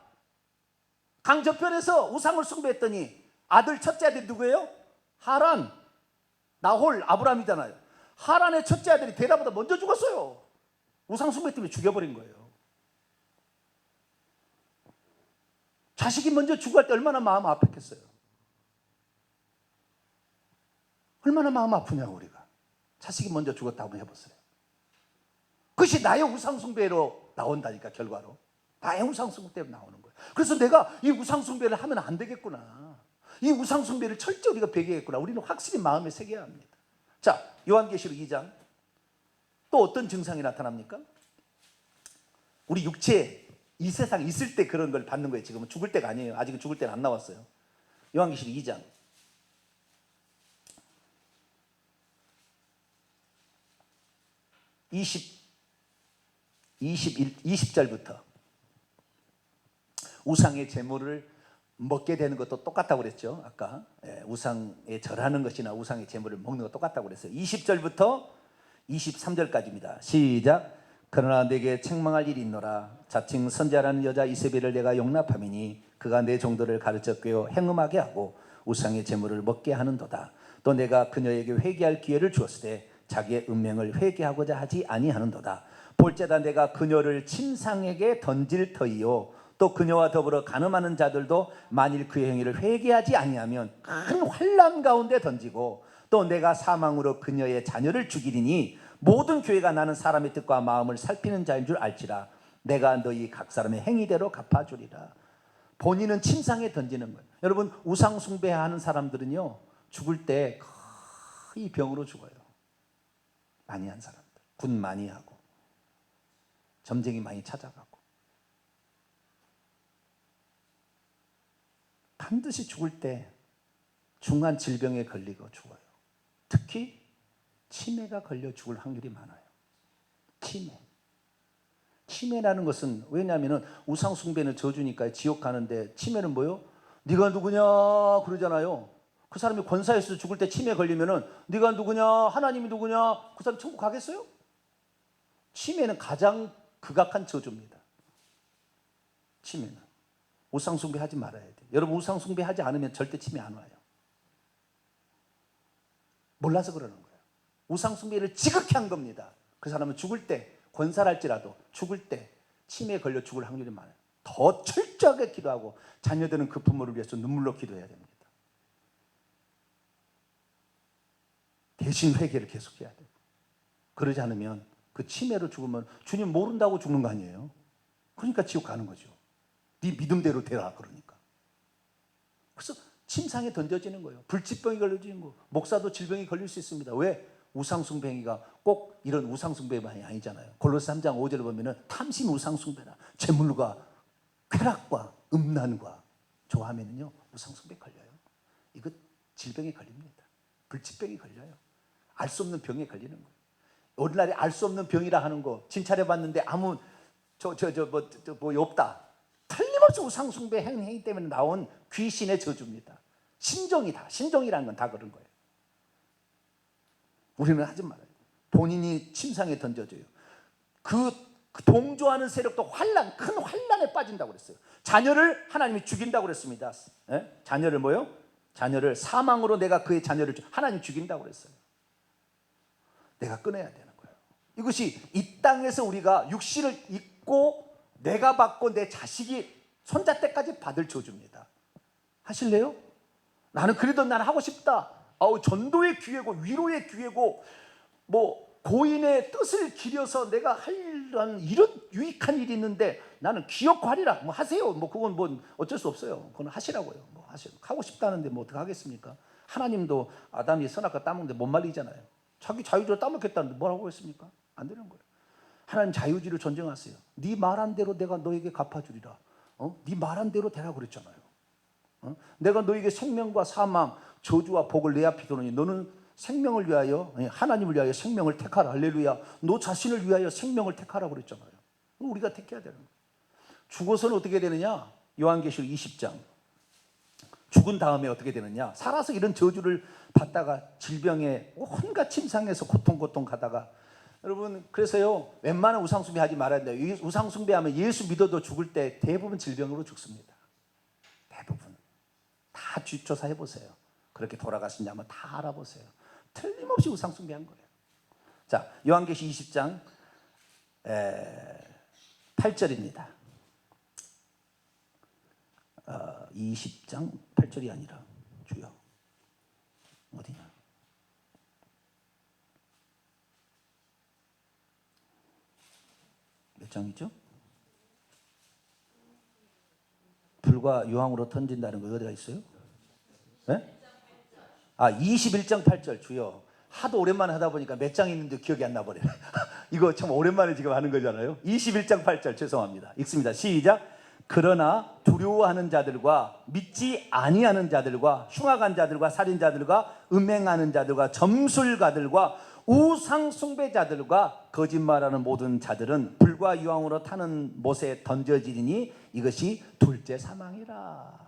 강 저편에서 우상을 숭배했더니 아들 첫째 아들이 누구예요? 하란, 나홀, 아브라함이잖아요. 하란의 첫째 아들이 데라보다 먼저 죽었어요. 우상 숭배 때문에 죽여버린 거예요. 자식이 먼저 죽을 때 얼마나 마음 아팠겠어요. 얼마나 마음 아프냐고 우리가. 자식이 먼저 죽었다 한번 해보세요. 그것이 나의 우상숭배로 나온다니까. 결과로 나의 우상숭배 때문에 나오는 거예요. 그래서 내가 이 우상숭배를 하면 안 되겠구나. 이 우상숭배를 철저히 우리가 배기했구나. 우리는 확실히 마음에 새겨야 합니다. 자, 요한계시록 2장 또 어떤 증상이 나타납니까? 우리 육체 이 세상 있을 때 그런 걸 받는 거예요. 지금은 죽을 때가 아니에요. 아직은 죽을 때는 안 나왔어요. 요한계시록 2장 20절부터 우상의 제물을 먹게 되는 것도 똑같다고 그랬죠. 아까 우상에 절하는 것이나 우상의 제물을 먹는 것 똑같다고 그랬어요. 20절부터 23절까지입니다. 시작. 그러나 내게 책망할 일이 있노라. 자칭 선지자라는 여자 이세벨을 내가 용납함이니 그가 내 종들을 가르쳐 꿰어 행음하게 하고 우상의 제물을 먹게 하는도다. 또 내가 그녀에게 회개할 기회를 주었을 때 자기의 운명을 회개하고자 하지 아니하는도다. 볼지어다 내가 그녀를 침상에게 던질 터이요 또 그녀와 더불어 간음하는 자들도 만일 그의 행위를 회개하지 아니하면 큰 환난 가운데 던지고 또 내가 사망으로 그녀의 자녀를 죽이리니 모든 교회가 나는 사람의 뜻과 마음을 살피는 자인 줄 알지라. 내가 너희 각 사람의 행위대로 갚아주리라. 본인은 침상에 던지는 거예요. 여러분 우상 숭배하는 사람들은요 죽을 때 이 병으로 죽어요. 많이 한 사람들, 군 많이 하고 점쟁이 많이 찾아가고. 반드시 죽을 때 중한 질병에 걸리고 죽어요. 특히 치매가 걸려 죽을 확률이 많아요. 치매라는 것은, 왜냐하면 우상 숭배는 저주니까 지옥 가는데, 치매는 뭐요? 네가 누구냐 그러잖아요. 그 사람이 권사에서 죽을 때 치매 걸리면은 네가 누구냐, 하나님이 누구냐, 그 사람 천국 가겠어요? 치매는 가장 극악한 저주입니다. 치매는 우상 숭배하지 말아야 돼. 여러분, 우상 숭배하지 않으면 절대 치매 안 와요. 몰라서 그러는 거예요. 우상 숭배를 지극히 한 겁니다. 그 사람은 죽을 때, 권사랄지라도 죽을 때 치매에 걸려 죽을 확률이 많아요. 더 철저하게 기도하고 자녀들은 그 부모를 위해서 눈물로 기도해야 됩니다. 대신 회개를 계속해야 돼요. 그러지 않으면 그 치매로 죽으면 주님 모른다고 죽는 거 아니에요. 그러니까 지옥 가는 거죠. 네 믿음대로 되라 그러니까. 그래서 침상에 던져지는 거예요. 불치병이 걸려지는 거. 목사도 질병이 걸릴 수 있습니다. 왜? 우상숭배가 꼭 이런 우상숭배만이 아니잖아요. 골로새 3장 5절을 보면은 탐심 우상숭배나 재물과 쾌락과 음란과 좋아하면은요 우상숭배 걸려요. 이거 질병에 걸립니다. 불치병이 걸려요. 알 수 없는 병에 걸리는 거예요. 오늘날에 알 수 없는 병이라 하는 거 진찰해 봤는데 아무 뭐 없다. 틀림없이 우상숭배 행위 때문에 나온 귀신의 저주입니다. 신종이다. 신종이라는 건 다 그런 거예요. 우리는 하지 말아요. 본인이 침상에 던져져요. 그 동조하는 세력도 큰 환란에 빠진다고 그랬어요. 자녀를 하나님이 죽인다고 그랬습니다. 예? 자녀를 뭐요? 자녀를 사망으로 내가 그의 자녀를 하나님 죽인다고 그랬어요. 내가 끊어야 되는 거예요. 이것이 이 땅에서 우리가 육신을 입고 내가 받고 내 자식이 손자 때까지 받을 저주입니다. 하실래요? 나는 그래도 나는 하고 싶다. 전도의 기회고 위로의 기회고 뭐 고인의 뜻을 기려서 내가 하려는 이런 유익한 일이 있는데 나는 기업고 하리라. 뭐 하세요. 뭐 그건 뭐 어쩔 수 없어요. 그건 하시라고요. 뭐 하고 싶다는데 뭐 어떻게 하겠습니까? 하나님도 아담이 선악과 따먹는데 못 말리잖아요. 자기 자유지로 따먹겠다는데 뭐라고 했습니까? 안 되는 거예요. 하나님 자유지를 존중하세요. 네 말한 대로 내가 너에게 갚아주리라. 네 말한 대로 되라 그랬잖아요. 내가 너에게 생명과 사망, 저주와 복을 내 앞에 두노니 너는 생명을 위하여, 하나님을 위하여 생명을 택하라. 할렐루야. 너 자신을 위하여 생명을 택하라 그랬잖아요. 우리가 택해야 되는 거예요. 죽어서는 어떻게 되느냐? 요한계시록 20장. 죽은 다음에 어떻게 되느냐? 살아서 이런 저주를 받다가 질병에 온갖 침상에서 고통 가다가, 여러분 그래서요 웬만한 우상숭배 하지 말아야 돼요. 우상숭배하면 예수 믿어도 죽을 때 대부분 질병으로 죽습니다. 대부분. 다 조사해 보세요. 그렇게 돌아가시냐 한번 다 알아보세요. 틀림없이 우상숭배한 거예요. 자, 요한계시 20장 8절입니다. 20장 8절이 아니라 주여 어디냐? 몇 장이죠? 불과 유황으로 던진다는 거 어디가 있어요? 네? 21장 8절. 주여, 하도 오랜만에 하다 보니까 몇 장 있는데 기억이 안 나버려요. 이거 참 오랜만에 지금 하는 거잖아요. 21장 8절 죄송합니다. 읽습니다. 시작. 그러나 두려워하는 자들과 믿지 아니하는 자들과 흉악한 자들과 살인자들과 음행하는 자들과 점술가들과 우상 숭배자들과 거짓말하는 모든 자들은 불과 유황으로 타는 못에 던져지리니 이것이 둘째 사망이라.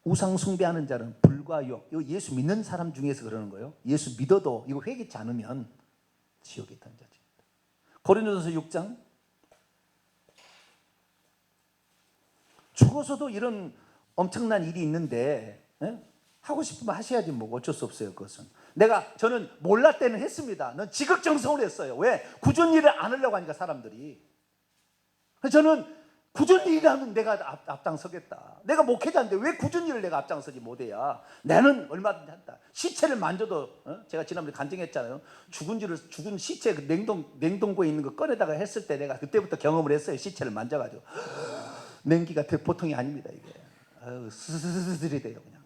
우상 숭배하는 자는 불과 유황. 이거 예수 믿는 사람 중에서 그러는 거예요. 예수 믿어도 이거 회개치 않으면 지옥에 던져집니다. 고린도전서 6장. 죽어서도 이런 엄청난 일이 있는데 하고 싶으면 하셔야지 뭐 어쩔 수 없어요. 그것은 저는 몰랐 때는 했습니다. 난 지극정성으로 했어요. 왜? 굳은 일을 안 하려고 하니까 사람들이. 그래서 저는 굳은 일이라면 내가 앞장서겠다. 내가 목회자인데 왜 굳은 일을 내가 앞장서지 못해야. 나는 얼마든지 한다. 시체를 만져도 제가 지난번에 간증했잖아요. 죽은 시체 그 냉동고에 있는 거 꺼내다가 했을 때 내가 그때부터 경험을 했어요. 시체를 만져가지고 냉기가 보통이 아닙니다. 이게 스스스스들이 돼요. 그냥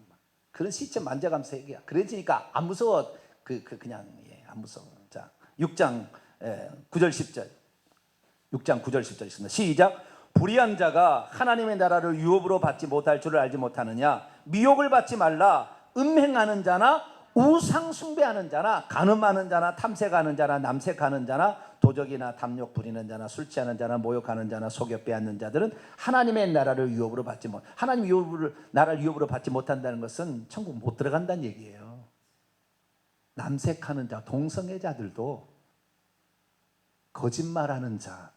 그런 시체 만져가면서 얘기야. 그러니까 안 무서워. 그냥 안 무서워. 자, 6장 9절 10절. 6장 9절 10절 있습니다. 시작. 불의한 자가 하나님의 나라를 유업으로 받지 못할 줄을 알지 못하느냐. 미혹을 받지 말라. 음행하는 자나 우상 숭배하는 자나 간음하는 자나 탐색하는 자나 남색하는 자나 도적이나 담력 부리는 자나 술 취하는 자나 모욕하는 자나 속여 빼앗는 자들은 하나님의 나라를 유업으로 받지 못. 하나님 나라를 유업으로 받지 못한다는 것은 천국 못 들어간다는 얘기예요. 남색하는 자, 동성애자들도 거짓말하는 자,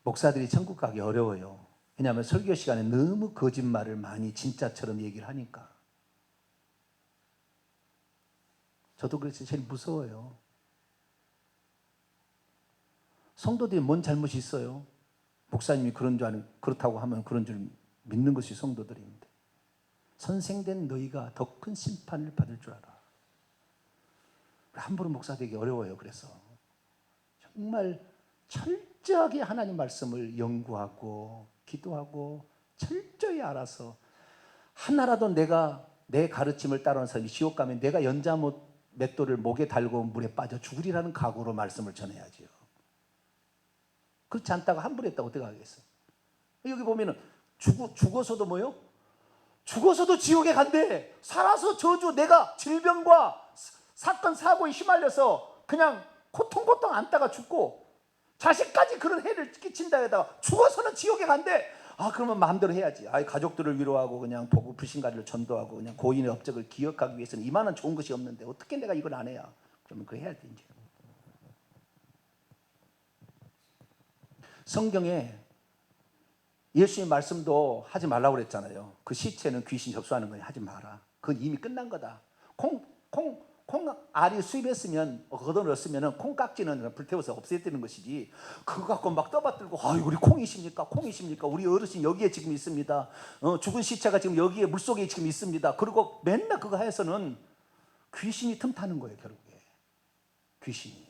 목사들이 천국 가기 어려워요. 왜냐하면 설교 시간에 너무 거짓말을 많이 진짜처럼 얘기를 하니까. 저도 그래서 제일 무서워요. 성도들이 뭔 잘못이 있어요? 목사님이 그렇다고 하면 그런 줄 믿는 것이 성도들인데, 선생된 너희가 더 큰 심판을 받을 줄 알아. 함부로 목사 되기 어려워요. 그래서 정말 철저하게 하나님 말씀을 연구하고 기도하고 철저히 알아서 하나라도 내가 내 가르침을 따르는 사람이 지옥 가면 내가 연자못 맷돌을 목에 달고 물에 빠져 죽으리라는 각오로 말씀을 전해야지요. 그렇지 않다가 함부로 했다고 어떻게 하겠어요? 여기 보면은 죽어서도 뭐요? 죽어서도 지옥에 간대. 살아서 저주, 내가 질병과 사건 사고에 휘말려서 그냥 고통 안다가 죽고 자식까지 그런 해를 끼친다 해다가 죽어서는 지옥에 간대. 그러면 마음대로 해야지. 가족들을 위로하고 그냥 보고 불신가를 전도하고 그냥 고인의 업적을 기억하기 위해서는 이만한 좋은 것이 없는데 어떻게 내가 이걸 안 해야? 그러면 그거 해야 돼 이제. 성경에 예수님 말씀도 하지 말라고 그랬잖아요. 그 시체는 귀신 접수하는 거니 하지 마라. 그건 이미 끝난 거다. 콩알이 수입했으면 걷어넣었으면 콩깍지는 불태워서 없애뜨는 것이지, 그거 갖고 막 떠받들고 우리 콩이십니까? 우리 어르신 여기에 지금 있습니다. 죽은 시체가 지금 여기에 물속에 지금 있습니다. 그리고 맨날 그거 해서는 귀신이 틈타는 거예요. 결국에 귀신이.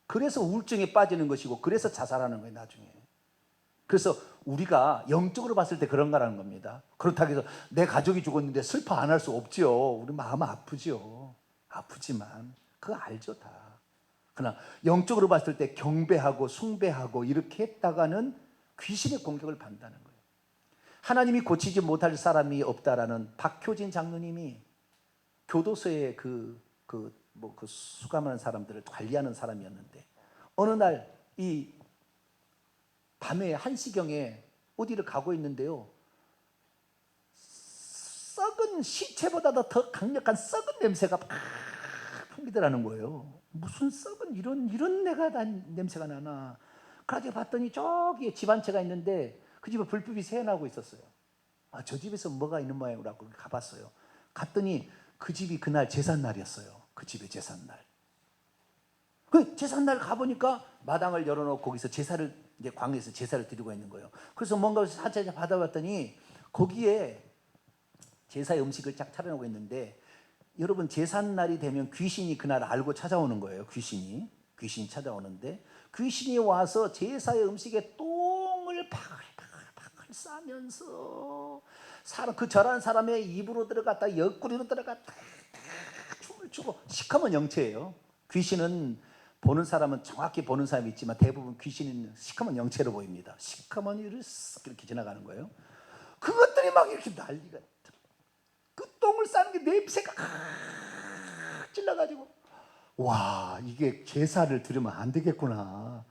그래서 우울증에 빠지는 것이고 그래서 자살하는 거예요 나중에. 그래서 우리가 영적으로 봤을 때 그런 거라는 겁니다. 그렇다고 해서 내 가족이 죽었는데 슬퍼 안 할 수 없죠. 우리 마음 아프죠. 아프지만 그거 알죠 다. 그러나 영적으로 봤을 때 경배하고 숭배하고 이렇게 했다가는 귀신의 공격을 받는다는 거예요. 하나님이 고치지 못할 사람이 없다라는 박효진 장로님이 교도소에 수감하는 사람들을 관리하는 사람이었는데, 어느 날 이 밤에 1시경에 어디를 가고 있는데요, 썩은 시체보다도 더 강력한 썩은 냄새가 막 풍기더라는 거예요. 무슨 썩은 이런 냄새가 나나. 그래서 봤더니 저기에 집 한 채가 있는데 그 집에 불빛이 새어나오고 있었어요. 저 집에서 뭐가 있는 모양이라고 가봤어요. 갔더니 그 집이 그날 제삿날이었어요. 그 집의 제삿날. 그 제삿날 가보니까 마당을 열어놓고 거기서 제사를, 이제 광에서 제사를 드리고 있는 거예요. 그래서 뭔가 사찰에 받아봤더니 거기에 제사의 음식을 쫙 차려놓고 있는데, 여러분 제삿날이 되면 귀신이 그날 알고 찾아오는 거예요. 귀신이 찾아오는데, 귀신이 와서 제사의 음식에 똥을 파글파글 싸면서 그 절한 사람의 입으로 들어갔다 옆구리로 들어갔다 춤을 추고. 시커먼 영체예요. 귀신은 보는 사람은 정확히 보는 사람이 있지만 대부분 귀신은 시커먼 영체로 보입니다. 시커먼 이를 쓱 이렇게 지나가는 거예요. 그것들이 막 이렇게 난리가. 그 똥을 싸는 게 냄새가 찔러가지고, 와, 이게 제사를 드리면 안 되겠구나.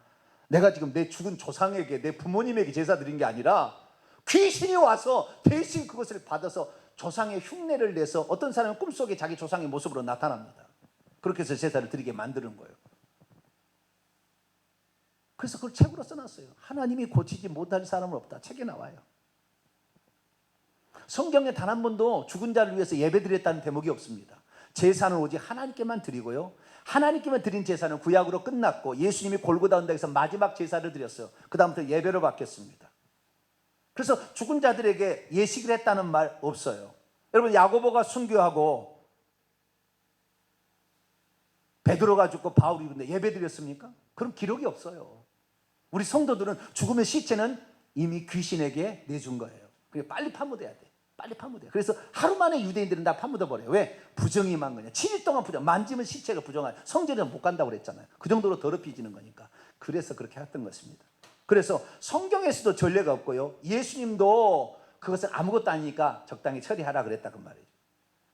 내가 지금 내 죽은 조상에게, 내 부모님에게 제사 드린 게 아니라 귀신이 와서 대신 그것을 받아서 조상의 흉내를 내서, 어떤 사람은 꿈속에 자기 조상의 모습으로 나타납니다. 그렇게 해서 제사를 드리게 만드는 거예요. 그래서 그걸 책으로 써놨어요. 하나님이 고치지 못할 사람은 없다. 책에 나와요. 성경에 단 한 번도 죽은 자를 위해서 예배드렸다는 대목이 없습니다. 제사는 오직 하나님께만 드리고요, 하나님께만 드린 제사는 구약으로 끝났고 예수님이 골고다 언덕에서 마지막 제사를 드렸어요. 그 다음부터 예배로 바뀌었습니다. 그래서 죽은 자들에게 예식을 했다는 말 없어요. 여러분, 야고보가 순교하고 베드로가 죽고 바울이 죽는데 예배드렸습니까? 그런 기록이 없어요. 우리 성도들은 죽으면 시체는 이미 귀신에게 내준 거예요. 그게 빨리 파묻어야 돼. 빨리 파묻어요. 그래서 하루 만에 유대인들은 다 파묻어 버려요. 왜? 부정이 만 거냐. 7일 동안 부정. 만지면 시체가 부정하요. 성전에는 못 간다고 그랬잖아요. 그 정도로 더럽혀지는 거니까. 그래서 그렇게 했던 것입니다. 그래서 성경에서도 전례가 없고요. 예수님도 그것은 아무것도 아니니까 적당히 처리하라 그랬다 그 말이에요.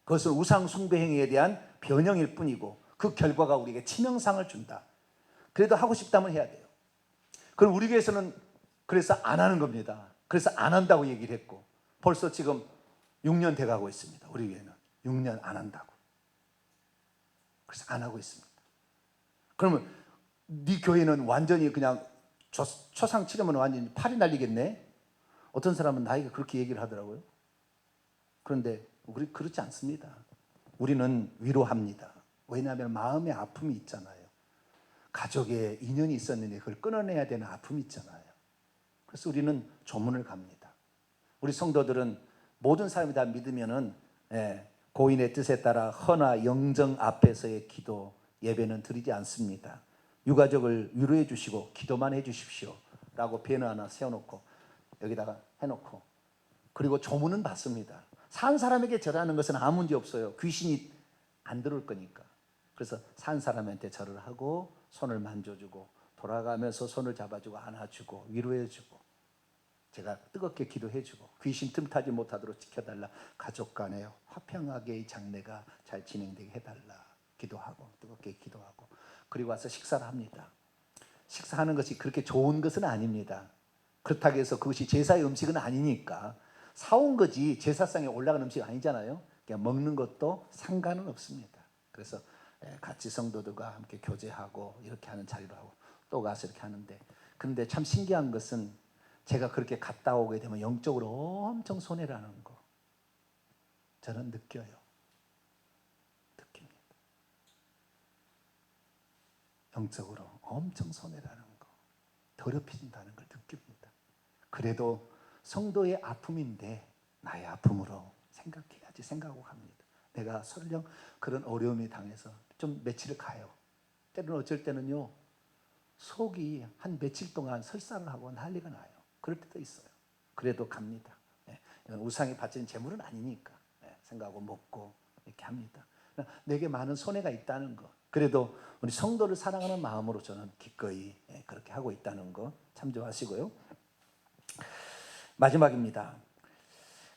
그것은 우상 숭배 행위에 대한 변형일 뿐이고 그 결과가 우리에게 치명상을 준다. 그래도 하고 싶다면 해야 돼요. 그럼 우리 교회에서는 그래서 안 하는 겁니다. 그래서 안 한다고 얘기를 했고 벌써 지금 6년 돼가고 있습니다. 우리 교회는 6년 안 한다고. 그래서 안 하고 있습니다. 그러면 네 교회는 완전히 그냥 초상 치르면 완전히 팔이 날리겠네. 어떤 사람은 나에게 그렇게 얘기를 하더라고요. 그런데 우리 그렇지 않습니다. 우리는 위로합니다. 왜냐하면 마음의 아픔이 있잖아요. 가족의 인연이 있었는데 그걸 끊어내야 되는 아픔이 있잖아요. 그래서 우리는 조문을 갑니다. 우리 성도들은 모든 사람이 다 믿으면은 고인의 뜻에 따라 헌화 영정 앞에서의 기도 예배는 드리지 않습니다. 유가족을 위로해 주시고 기도만 해 주십시오 라고 배너 하나 세워놓고 여기다가 해놓고 그리고 조문은 받습니다. 산 사람에게 절하는 것은 아무 문제 없어요. 귀신이 안 들어올 거니까. 그래서 산 사람한테 절을 하고 손을 만져주고 돌아가면서 손을 잡아주고 안아주고 위로해주고 제가 뜨겁게 기도해주고 귀신 틈타지 못하도록 지켜달라. 가족 간에 화평하게 이 장례가 잘 진행되게 해달라. 기도하고 뜨겁게 기도하고 그리고 와서 식사를 합니다. 식사하는 것이 그렇게 좋은 것은 아닙니다. 그렇다고 해서 그것이 제사의 음식은 아니니까 사온 거지 제사상에 올라간 음식 아니잖아요. 그냥 먹는 것도 상관은 없습니다. 그래서 같이 성도들과 함께 교제하고 이렇게 하는 자리로 하고 또 가서 이렇게 하는데 그런데 참 신기한 것은 제가 그렇게 갔다 오게 되면 영적으로 엄청 손해라는 거 저는 느껴요. 느낍니다. 영적으로 엄청 손해라는 거 더럽혀진다는 걸 느낍니다. 그래도 성도의 아픔인데 나의 아픔으로 생각해야지 생각하고 갑니다. 내가 설령 그런 어려움이 당해서 좀 며칠을 가요. 때로는 어쩔 때는요 속이 한 며칠 동안 설사를 하고 난리가 나요. 그럴 때도 있어요. 그래도 갑니다. 우상이 바친 재물은 아니니까 생각하고 먹고 이렇게 합니다. 내게 많은 손해가 있다는 거 그래도 우리 성도를 사랑하는 마음으로 저는 기꺼이 그렇게 하고 있다는 거 참조하시고요. 마지막입니다.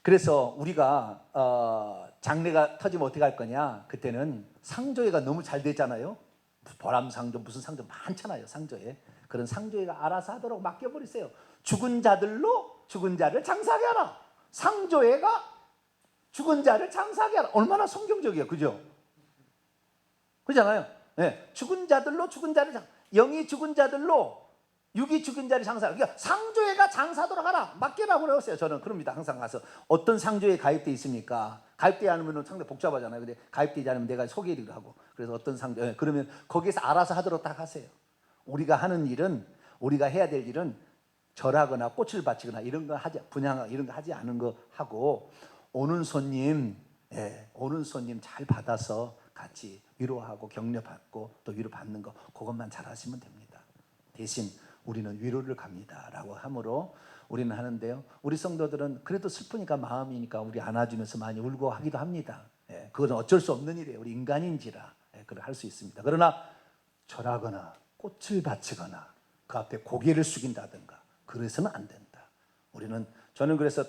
그래서 우리가 장례가 터지면 어떻게 할 거냐. 그때는 상조회가 너무 잘 되잖아요. 보람상조 무슨 상조 많잖아요. 상조회. 그런 상조회가 알아서 하도록 맡겨버리세요. 죽은 자들로 죽은 자를 장사하게 하라. 상조회가 죽은 자를 장사하게 하라. 얼마나 성경적이에요. 그죠? 그렇잖아요. 죽은 자들로 죽은 자를 영이 죽은 자들로 육이 죽은 자를 장사하라. 그러니까 상조회가 장사하도록 하라. 맡겨라고 그랬어요. 저는 그럽니다. 항상 가서 어떤 상조회에 가입돼 있습니까? 가입되지 않으면 상당히 복잡하잖아요. 근데 가입되지 않으면 내가 소개를 하고 그래서 어떤 상조 그러면 거기에서 알아서 하도록 딱 하세요. 우리가 하는 일은 우리가 해야 될 일은 절하거나 꽃을 바치거나 이런 거 하지 분양하고 이런 거 하지 않은 거 하고 오는 손님 잘 받아서 같이 위로하고 격려받고 또 위로받는 거 그것만 잘 하시면 됩니다. 대신 우리는 위로를 갑니다라고 함으로 우리는 하는데요. 우리 성도들은 그래도 슬프니까 마음이니까 우리 안아주면서 많이 울고 하기도 합니다. 그건 어쩔 수 없는 일이에요. 우리 인간인지라 그걸 할 수 있습니다. 그러나 절하거나 꽃을 바치거나 그 앞에 고개를 숙인다든가 그래서는 안 된다. 저는 그래서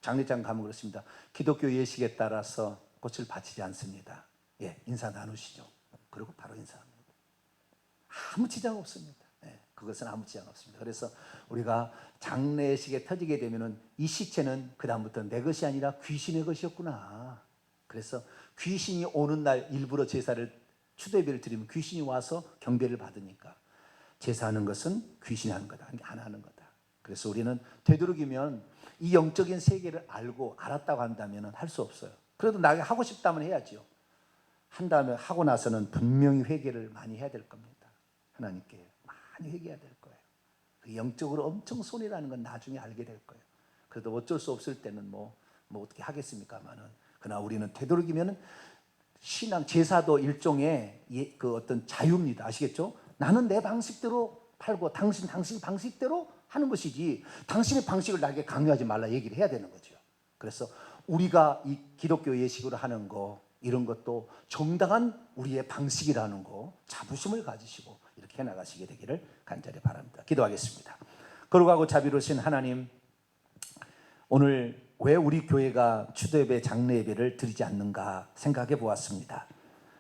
장례장 가면 그렇습니다. 기독교 예식에 따라서 꽃을 바치지 않습니다. 인사 나누시죠. 그리고 바로 인사합니다. 아무 지장 없습니다. 그것은 아무 지장 없습니다. 그래서 우리가 장례식에 터지게 되면은 이 시체는 그 다음부터 내 것이 아니라 귀신의 것이었구나. 그래서 귀신이 오는 날 일부러 제사를 추대배를 드리면 귀신이 와서 경배를 받으니까 제사하는 것은 귀신이 하는 거다. 안 하는 거다. 그래서 우리는 되도록이면 이 영적인 세계를 알고 알았다고 한다면 할 수 없어요. 그래도 나에게 하고 싶다면 해야죠. 한다면 하고 나서는 분명히 회개를 많이 해야 될 겁니다. 하나님께 많이 회개해야 될 거예요. 그 영적으로 엄청 손해라는 건 나중에 알게 될 거예요. 그래도 어쩔 수 없을 때는 뭐 어떻게 하겠습니까만은 그러나 우리는 되도록이면 신앙 제사도 일종의 그 어떤 자유입니다. 아시겠죠? 나는 내 방식대로 팔고 당신 방식대로 하는 것이지 당신의 방식을 나에게 강요하지 말라 얘기를 해야 되는 거죠. 그래서 우리가 이 기독교 예식으로 하는 거 이런 것도 정당한 우리의 방식이라는 거 자부심을 가지시고 이렇게 해나가시게 되기를 간절히 바랍니다. 기도하겠습니다. 거룩하고 자비로우신 하나님, 오늘 왜 우리 교회가 추도예배, 장례예배를 드리지 않는가 생각해 보았습니다.